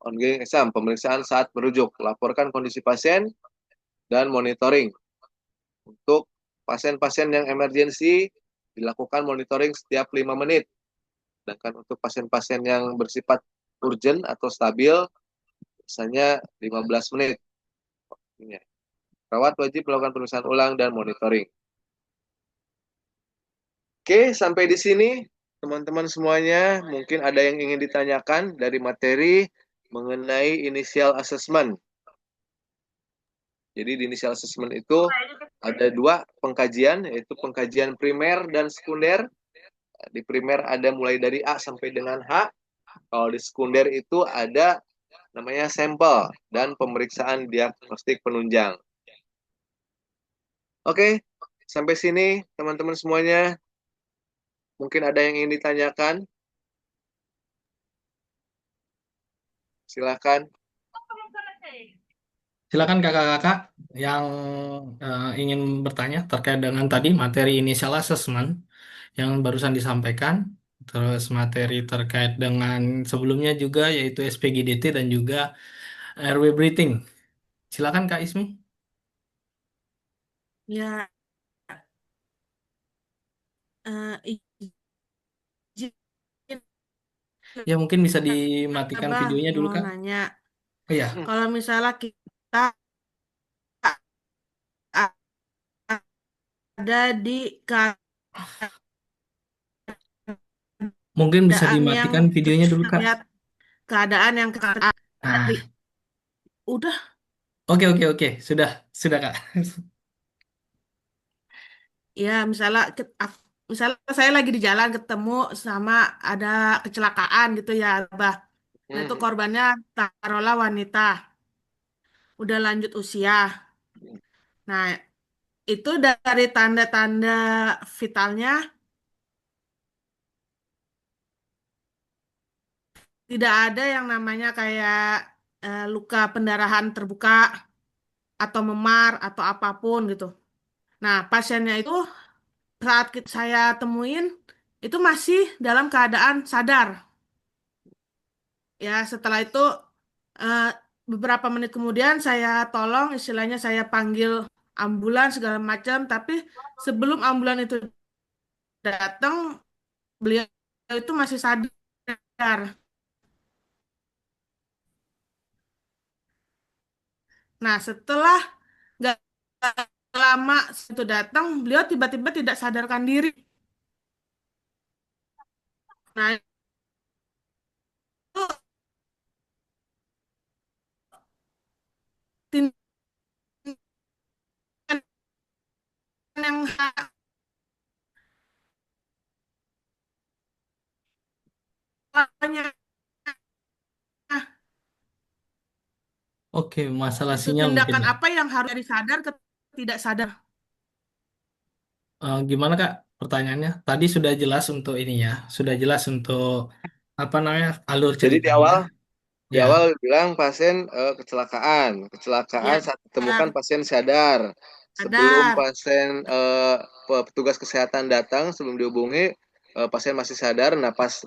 Speaker 1: Ongoing exam, pemeriksaan saat merujuk, laporkan kondisi pasien dan monitoring. Untuk pasien-pasien yang emergensi, dilakukan monitoring setiap 5 menit. Sedangkan untuk pasien-pasien yang bersifat urgent atau stabil, Biasanya 15 menit. Ya. Perawat wajib melakukan pemeriksaan ulang dan monitoring. Oke, sampai di sini teman-teman semuanya, mungkin ada yang ingin ditanyakan dari materi mengenai initial assessment. Jadi di initial assessment itu ada dua pengkajian, yaitu pengkajian primer dan sekunder. Di primer ada mulai dari A sampai dengan H. Kalau di sekunder itu ada namanya sampel dan pemeriksaan diagnostik penunjang. Oke, sampai sini teman-teman semuanya. Mungkin ada yang ingin ditanyakan. Silakan.
Speaker 4: Silakan kakak-kakak yang ingin bertanya terkait dengan tadi materi initial assessment yang barusan disampaikan, terus materi terkait dengan sebelumnya juga yaitu SPGDT dan juga airway breathing. Silakan Kak Ismi.
Speaker 5: Ya, izin
Speaker 4: Ya mungkin bisa dimatikan
Speaker 5: Abah
Speaker 4: videonya dulu
Speaker 5: mau
Speaker 4: Kak.
Speaker 5: nanya,
Speaker 4: Oh ya,
Speaker 5: kalau misalnya kita ada di
Speaker 4: mungkin bisa
Speaker 5: keadaan yang
Speaker 4: dimatikan videonya dulu Kak.
Speaker 5: lihat keadaan yang
Speaker 4: Nah,
Speaker 5: udah
Speaker 4: oke, sudah Kak.
Speaker 5: ya misalnya misalnya saya lagi di jalan ketemu sama ada kecelakaan gitu ya Abah. Nah itu korbannya taruhlah wanita, udah lanjut usia. Nah itu dari tanda-tanda vitalnya tidak ada yang namanya kayak luka pendarahan terbuka atau memar atau apapun gitu. Nah, pasiennya itu saat saya temuin itu masih dalam keadaan sadar. Ya, setelah itu eh, beberapa menit kemudian saya tolong, istilahnya saya panggil ambulans segala macam, tapi sebelum ambulans itu datang, beliau itu masih sadar. Nah, setelah nggak lama itu datang, beliau tiba-tiba tidak sadarkan diri. Nah, itu tindakan yang salahnya
Speaker 4: Oke, masalah
Speaker 5: itu
Speaker 4: sinyal mungkin
Speaker 5: tindakan
Speaker 4: ya.
Speaker 5: apa yang harus dari sadar ke tidak sadar.
Speaker 4: Gimana Kak pertanyaannya? Tadi sudah jelas untuk ini ya, sudah jelas untuk apa namanya alur
Speaker 1: Jadi
Speaker 4: ceritanya.
Speaker 1: di
Speaker 4: Ya,
Speaker 1: awal bilang pasien kecelakaan. Kecelakaan
Speaker 5: Ya,
Speaker 1: saat ditemukan pasien sadar. Sebelum
Speaker 5: sadar.
Speaker 1: pasien petugas kesehatan datang, sebelum dihubungi pasien masih sadar. Nah, pas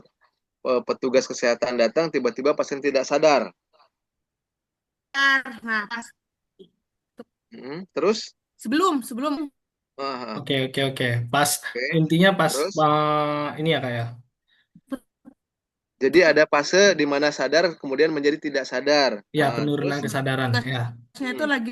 Speaker 1: petugas kesehatan datang, tiba-tiba pasien tidak sadar.
Speaker 5: Nah, pas
Speaker 1: Terus,
Speaker 5: sebelum sebelum
Speaker 4: oke. Pas
Speaker 1: oke.
Speaker 4: intinya pas
Speaker 1: Terus,
Speaker 4: ini ya Kak ya.
Speaker 1: jadi ada fase di mana sadar kemudian menjadi tidak sadar.
Speaker 4: Ya,
Speaker 1: Nah, terus,
Speaker 4: penurunan kesadaran ya.
Speaker 5: tugasnya itu lagi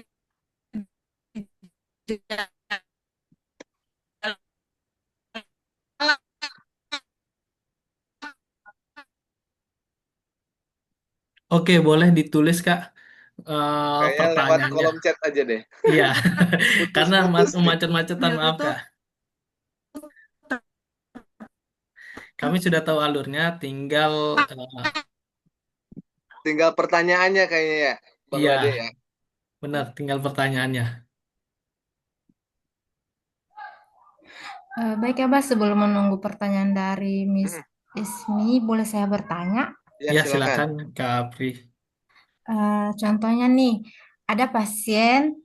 Speaker 4: Oke, boleh ditulis Kak
Speaker 1: kayaknya lewat
Speaker 4: pertanyaannya.
Speaker 1: kolom chat aja deh.
Speaker 4: Iya, karena
Speaker 1: Putus-putus nih.
Speaker 4: macet-macetan
Speaker 5: beliau
Speaker 4: maaf
Speaker 5: itu
Speaker 4: Kak. Kami sudah tahu alurnya, tinggal
Speaker 1: Tinggal pertanyaannya kayaknya ya, Bang
Speaker 4: iya,
Speaker 1: Lade ya.
Speaker 4: benar, tinggal pertanyaannya.
Speaker 6: Baik ya, Bas, sebelum menunggu pertanyaan dari Miss Ismi, boleh saya bertanya?
Speaker 1: Ya,
Speaker 4: Ya,
Speaker 1: silakan.
Speaker 4: silakan Kak Apri.
Speaker 6: Contohnya nih, ada pasien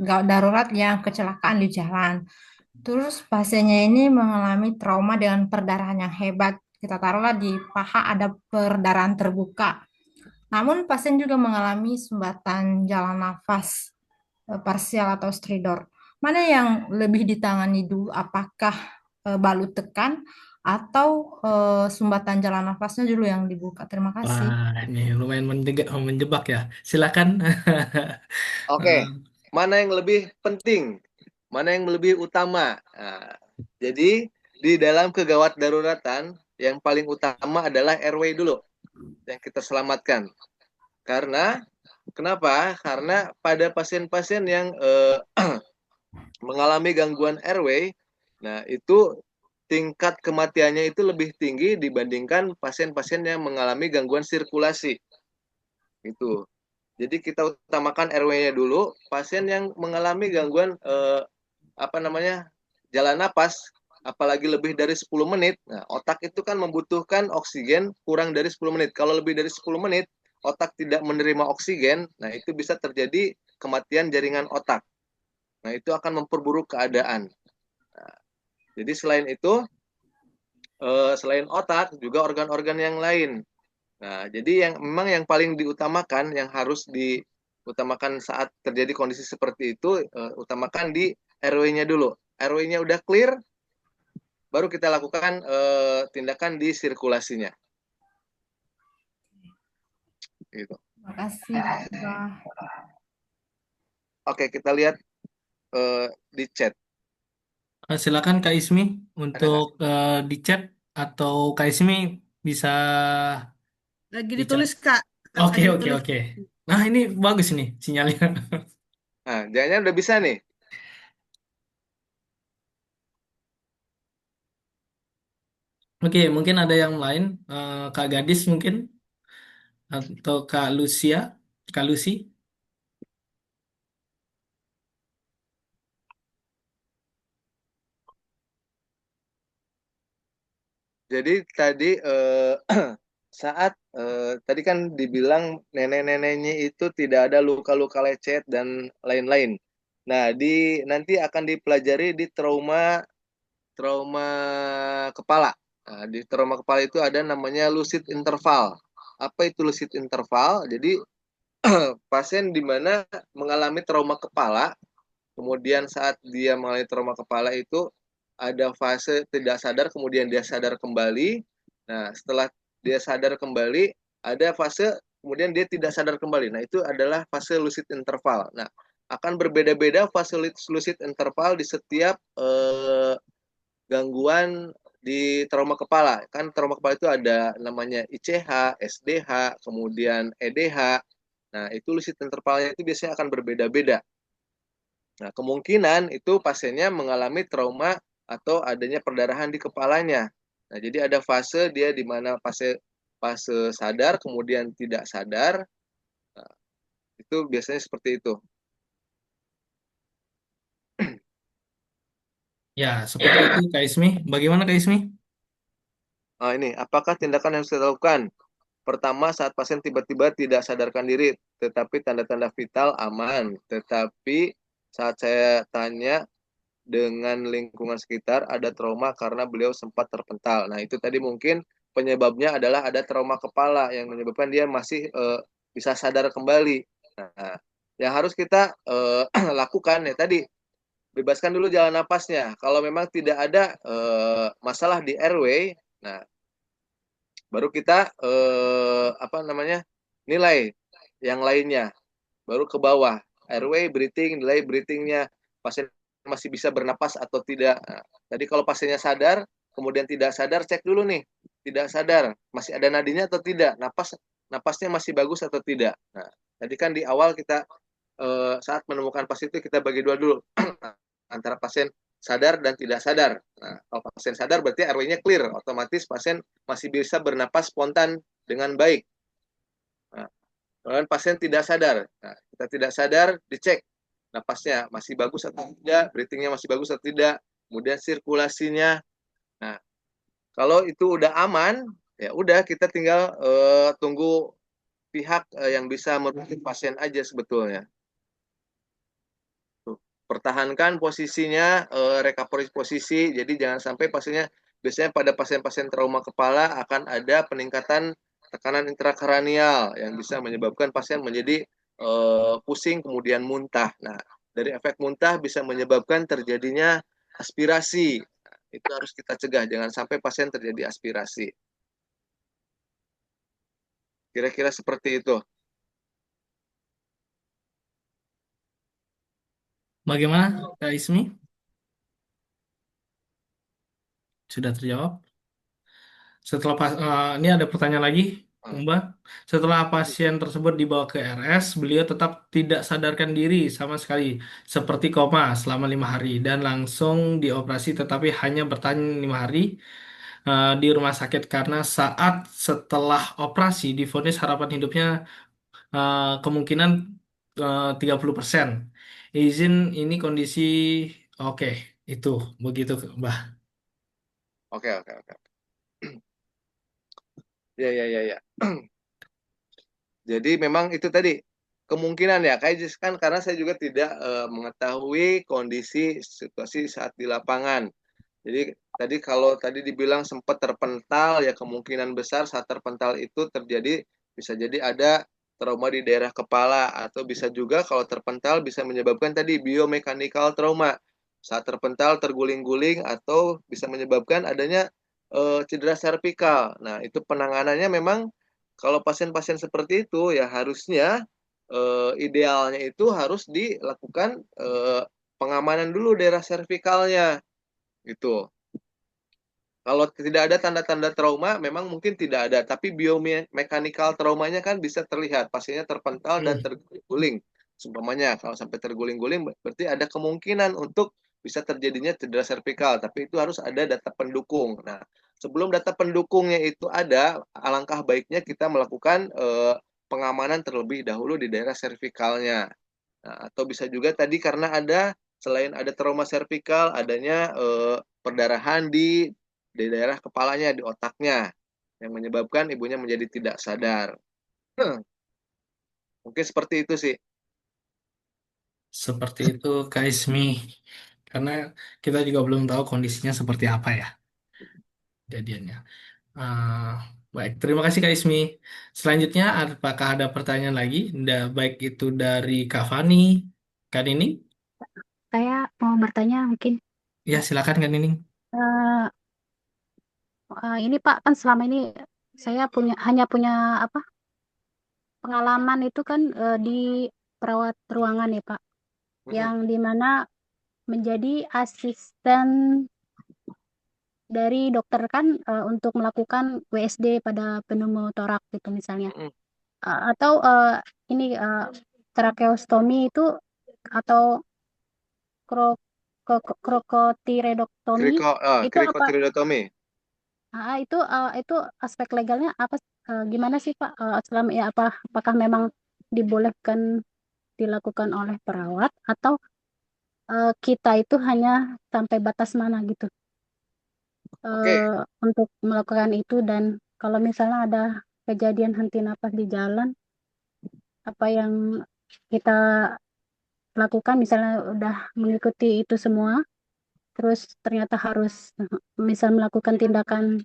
Speaker 6: gawat darurat yang kecelakaan di jalan. Terus pasiennya ini mengalami trauma dengan perdarahan yang hebat. Kita taruhlah di paha ada perdarahan terbuka. Namun pasien juga mengalami sumbatan jalan nafas parsial atau stridor. Mana yang lebih ditangani dulu? Apakah balut tekan atau sumbatan jalan nafasnya dulu yang dibuka. Terima kasih.
Speaker 4: Wah, ini lumayan menjebak ya. Silakan.
Speaker 1: Oke,
Speaker 4: Eh,
Speaker 1: mana yang lebih penting? Mana yang lebih utama? Nah, jadi di dalam kegawat daruratan yang paling utama adalah airway dulu yang kita selamatkan. Karena kenapa? Karena pada pasien-pasien yang mengalami gangguan airway, nah itu tingkat kematiannya itu lebih tinggi dibandingkan pasien-pasien yang mengalami gangguan sirkulasi. Itu. Jadi kita utamakan airway-nya dulu. Pasien yang mengalami gangguan apa namanya jalan napas, apalagi lebih dari 10 menit, nah, otak itu kan membutuhkan oksigen kurang dari 10 menit. Kalau lebih dari 10 menit, otak tidak menerima oksigen, nah itu bisa terjadi kematian jaringan otak. Nah, itu akan memperburuk keadaan. Nah, jadi selain itu, selain otak, juga organ-organ yang lain. Nah, jadi yang memang yang paling diutamakan, yang harus diutamakan saat terjadi kondisi seperti itu, utamakan di RW-nya dulu. RW-nya udah clear, baru kita lakukan tindakan di sirkulasinya. Gitu.
Speaker 6: Terima kasih, Pak.
Speaker 1: Oke, kita lihat di chat.
Speaker 4: Silakan Kak Ismi
Speaker 1: Ada
Speaker 4: untuk
Speaker 1: nggak?
Speaker 4: di chat atau Kak Ismi bisa
Speaker 5: Lagi
Speaker 4: di chat.
Speaker 5: ditulis, Kak.
Speaker 4: Oke,
Speaker 5: Lagi
Speaker 4: oke,
Speaker 5: ditulis.
Speaker 4: oke. Nah, ini bagus nih sinyalnya.
Speaker 1: Nah, jangan udah bisa nih.
Speaker 4: Oke, mungkin ada yang lain. Kak Gadis mungkin atau Kak Lucia, Kak Lucy.
Speaker 1: Jadi tadi saat tadi kan dibilang nenek-neneknya itu tidak ada luka-luka lecet dan lain-lain. Nah, nanti akan dipelajari di trauma trauma kepala. Nah, di trauma kepala itu ada namanya lucid interval. Apa itu lucid interval? Jadi pasien di mana mengalami trauma kepala, kemudian saat dia mengalami trauma kepala itu ada fase tidak sadar, kemudian dia sadar kembali. Nah, setelah dia sadar kembali, ada fase kemudian dia tidak sadar kembali. Nah, itu adalah fase lucid interval. Nah, akan berbeda-beda fase lucid interval di setiap gangguan di trauma kepala. Kan trauma kepala itu ada namanya ICH, SDH, kemudian EDH. Nah, itu lucid intervalnya itu biasanya akan berbeda-beda. Nah, kemungkinan itu pasiennya mengalami trauma atau adanya perdarahan di kepalanya. Nah, jadi ada fase dia di mana fase fase sadar kemudian tidak sadar. Nah, itu biasanya seperti itu.
Speaker 4: Ya, seperti itu Kak Ismi. Bagaimana Kak Ismi?
Speaker 1: Nah, ini apakah tindakan yang harus kita lakukan? Pertama, saat pasien tiba-tiba tidak sadarkan diri, tetapi tanda-tanda vital aman. Tetapi saat saya tanya dengan lingkungan sekitar, ada trauma karena beliau sempat terpental. Nah, itu tadi mungkin penyebabnya adalah ada trauma kepala yang menyebabkan dia masih bisa sadar kembali. Nah, yang harus kita lakukan ya tadi, bebaskan dulu jalan napasnya. Kalau memang tidak ada masalah di airway, nah baru kita apa namanya nilai yang lainnya, baru ke bawah airway breathing, nilai breathingnya pasien masih bisa bernapas atau tidak. Nah, tadi kalau pasiennya sadar kemudian tidak sadar, cek dulu nih, tidak sadar masih ada nadinya atau tidak, napasnya masih bagus atau tidak. Nah, tadi kan di awal kita saat menemukan pasien itu kita bagi dua dulu antara pasien sadar dan tidak sadar. Nah, kalau pasien sadar berarti airway-nya clear, otomatis pasien masih bisa bernapas spontan dengan baik. Nah, kalau pasien tidak sadar, nah, kita tidak sadar, dicek napasnya masih bagus atau tidak, breathingnya masih bagus atau tidak, kemudian sirkulasinya. Nah, kalau itu udah aman, ya udah kita tinggal tunggu pihak yang bisa merujuk pasien aja sebetulnya. Pertahankan posisinya, recovery posisi, jadi jangan sampai pasiennya, biasanya pada pasien-pasien trauma kepala akan ada peningkatan tekanan intrakranial yang bisa menyebabkan pasien menjadi pusing kemudian muntah. Nah, dari efek muntah bisa menyebabkan terjadinya aspirasi. Itu harus kita cegah, jangan sampai pasien terjadi aspirasi. Kira-kira seperti itu.
Speaker 4: Bagaimana, Kak Ismi? Sudah terjawab? Ini ada pertanyaan lagi, Mbak. Setelah pasien tersebut dibawa ke RS, beliau tetap tidak sadarkan diri sama sekali, seperti koma selama 5 hari dan langsung dioperasi, tetapi hanya bertahan 5 hari di rumah sakit karena saat setelah operasi divonis harapan hidupnya kemungkinan 30%. Izin ini kondisi oke, itu begitu, Mbak.
Speaker 1: Oke. Ya. Jadi memang itu tadi kemungkinan ya, kayak kan karena saya juga tidak mengetahui kondisi situasi saat di lapangan. Jadi tadi kalau tadi dibilang sempat terpental, ya kemungkinan besar saat terpental itu terjadi, bisa jadi ada trauma di daerah kepala, atau bisa juga kalau terpental bisa menyebabkan tadi biomechanical trauma. Saat terpental terguling-guling atau bisa menyebabkan adanya cedera servikal. Nah, itu penanganannya memang kalau pasien-pasien seperti itu ya harusnya idealnya itu harus dilakukan pengamanan dulu daerah servikalnya gitu. Kalau tidak ada tanda-tanda trauma, memang mungkin tidak ada, tapi biomechanical traumanya kan bisa terlihat, pasiennya terpental dan terguling. Seumpamanya, kalau sampai terguling-guling, berarti ada kemungkinan untuk bisa terjadinya cedera servikal, tapi itu harus ada data pendukung. Nah, sebelum data pendukungnya itu ada, alangkah baiknya kita melakukan pengamanan terlebih dahulu di daerah servikalnya. Nah, atau bisa juga tadi karena ada, selain ada trauma servikal, adanya perdarahan di daerah kepalanya, di otaknya, yang menyebabkan ibunya menjadi tidak sadar. Mungkin seperti itu sih.
Speaker 4: Seperti itu, Kak Ismi. Karena kita juga belum tahu kondisinya seperti apa ya kejadiannya. Ah, baik, terima kasih Kak Ismi. Selanjutnya, apakah ada pertanyaan lagi? Baik itu dari Kak Fani, Kak Nining?
Speaker 7: Saya mau bertanya mungkin
Speaker 4: Ya, silakan Kak Nining.
Speaker 7: eh, ini Pak, kan selama ini saya hanya punya apa pengalaman itu kan di perawat ruangan ya Pak, yang dimana menjadi asisten dari dokter kan untuk melakukan WSD pada pneumotorak gitu misalnya. Atau ini tracheostomi itu atau kro, krokotiredoktomi itu apa?
Speaker 1: Krikotireotomi.
Speaker 7: Itu aspek legalnya apa? Gimana sih Pak? Selama ya apakah memang dibolehkan dilakukan oleh perawat atau kita itu hanya sampai batas mana gitu
Speaker 1: Oke.
Speaker 7: untuk melakukan itu, dan kalau misalnya ada kejadian henti napas di jalan, apa yang kita lakukan misalnya udah mengikuti itu semua, terus ternyata harus misal melakukan tindakan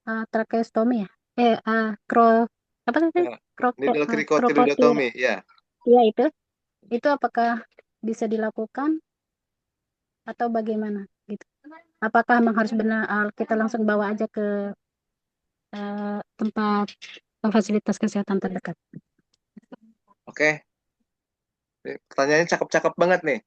Speaker 7: tracheostomi ya, kro apa sih?
Speaker 1: Ya. Needle
Speaker 7: Krokotir,
Speaker 1: krikotireotomi, ya.
Speaker 7: ya itu apakah bisa dilakukan atau bagaimana gitu? Apakah memang harus benar kita langsung bawa aja ke tempat fasilitas kesehatan terdekat?
Speaker 1: Oke. Pertanyaannya cakep-cakep banget nih.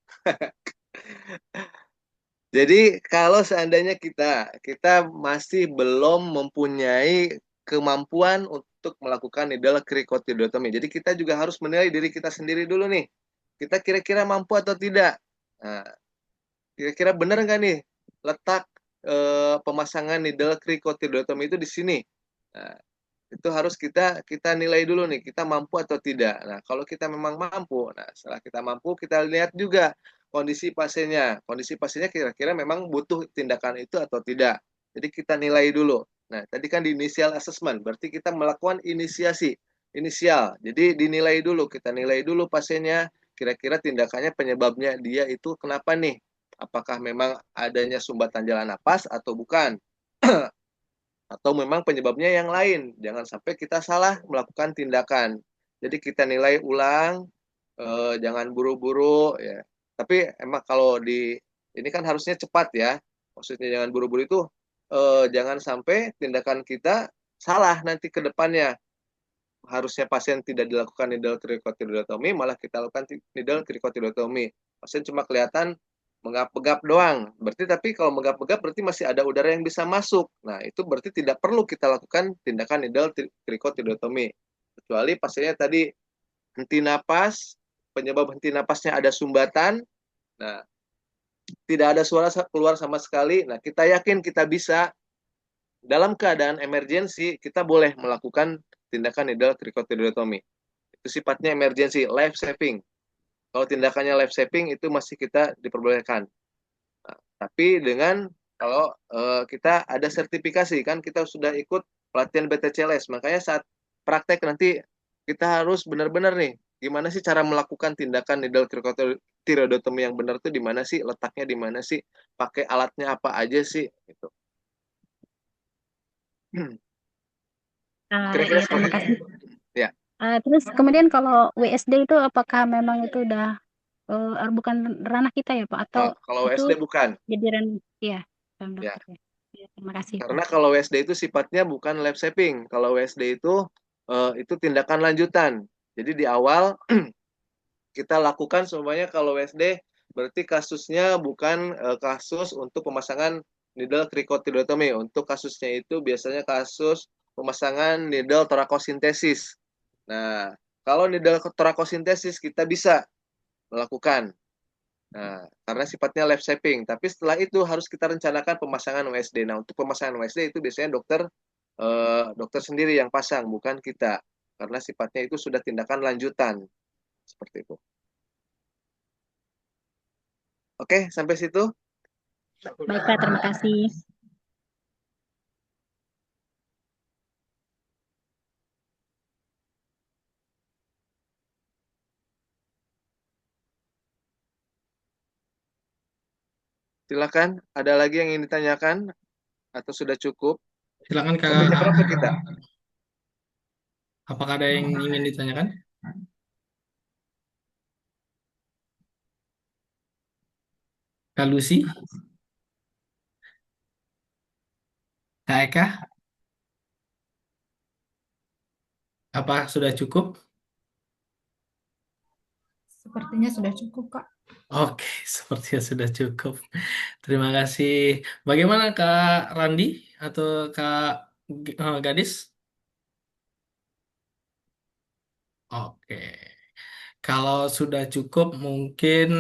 Speaker 1: Jadi kalau seandainya kita masih belum mempunyai kemampuan untuk melakukan needle krikotireotomi. Jadi kita juga harus menilai diri kita sendiri dulu nih. Kita kira-kira mampu atau tidak. Nah, kira-kira benar nggak nih letak pemasangan needle krikotireotomi itu di sini. Nah, itu harus kita nilai dulu nih, kita mampu atau tidak. Nah, kalau kita memang mampu, nah setelah kita mampu, kita lihat juga kondisi pasiennya. Kondisi pasiennya kira-kira memang butuh tindakan itu atau tidak. Jadi kita nilai dulu. Nah, tadi kan di initial assessment, berarti kita melakukan inisial. Jadi dinilai dulu, kita nilai dulu pasiennya, kira-kira tindakannya penyebabnya dia itu kenapa nih? Apakah memang adanya sumbatan jalan napas atau bukan? Atau memang penyebabnya yang lain. Jangan sampai kita salah melakukan tindakan. Jadi kita nilai ulang, jangan buru-buru ya. Tapi emang kalau ini kan harusnya cepat ya. Maksudnya jangan buru-buru itu jangan sampai tindakan kita salah nanti ke depannya. Harusnya pasien tidak dilakukan needle trichotilodotomy, malah kita lakukan needle trichotilodotomy. Pasien cuma kelihatan menggap-gap doang. Berarti tapi kalau menggap-gap berarti masih ada udara yang bisa masuk. Nah, itu berarti tidak perlu kita lakukan tindakan needle trichotilodotomy. Kecuali pasiennya tadi henti napas, penyebab henti napasnya ada sumbatan. Nah, tidak ada suara keluar sama sekali. Nah, kita yakin kita bisa dalam keadaan emergensi kita boleh melakukan tindakan needle trichotilodotomy. Itu sifatnya emergency, life saving. Kalau tindakannya life saving itu masih kita diperbolehkan. Nah, tapi dengan kalau kita ada sertifikasi kan kita sudah ikut pelatihan BTCLS, makanya saat praktek nanti kita harus benar-benar nih gimana sih cara melakukan tindakan needle trichotilodotomy yang benar tuh di mana sih, letaknya di mana sih, pakai alatnya apa aja sih gitu. Kira-kira
Speaker 7: Ya, terima
Speaker 1: seperti
Speaker 7: kasih.
Speaker 1: itu. Ya.
Speaker 7: Terus kemudian kalau WSD itu apakah memang itu udah bukan ranah kita ya Pak? Atau
Speaker 1: Kalau
Speaker 7: itu
Speaker 1: WSD bukan.
Speaker 7: jadi ranah, ya,
Speaker 1: Ya.
Speaker 7: dokter ya. Ya, terima kasih Pak.
Speaker 1: Karena kalau WSD itu sifatnya bukan life saving. Kalau WSD itu tindakan lanjutan. Jadi di awal kita lakukan semuanya kalau WSD berarti kasusnya bukan kasus untuk pemasangan needle trichotilodotomy. Untuk kasusnya itu biasanya kasus pemasangan needle torakosintesis. Nah, kalau needle torakosintesis kita bisa melakukan. Nah, karena sifatnya life saving. Tapi setelah itu harus kita rencanakan pemasangan WSD. Nah, untuk pemasangan WSD itu biasanya dokter sendiri yang pasang, bukan kita. Karena sifatnya itu sudah tindakan lanjutan. Seperti itu. Oke, sampai situ.
Speaker 7: Baik Pak, terima kasih.
Speaker 1: Silakan, ada lagi yang ingin ditanyakan atau sudah cukup?
Speaker 4: Silakan Kak.
Speaker 1: Sampai jam berapa kita?
Speaker 4: Apakah ada yang ingin ditanyakan? Kak Lucy? Kak Eka? Apa sudah cukup?
Speaker 6: Sepertinya sudah cukup, Kak.
Speaker 4: Oke, sepertinya sudah cukup. Terima kasih. Bagaimana Kak Randi atau Kak Gadis? Oke. Kalau sudah cukup, mungkin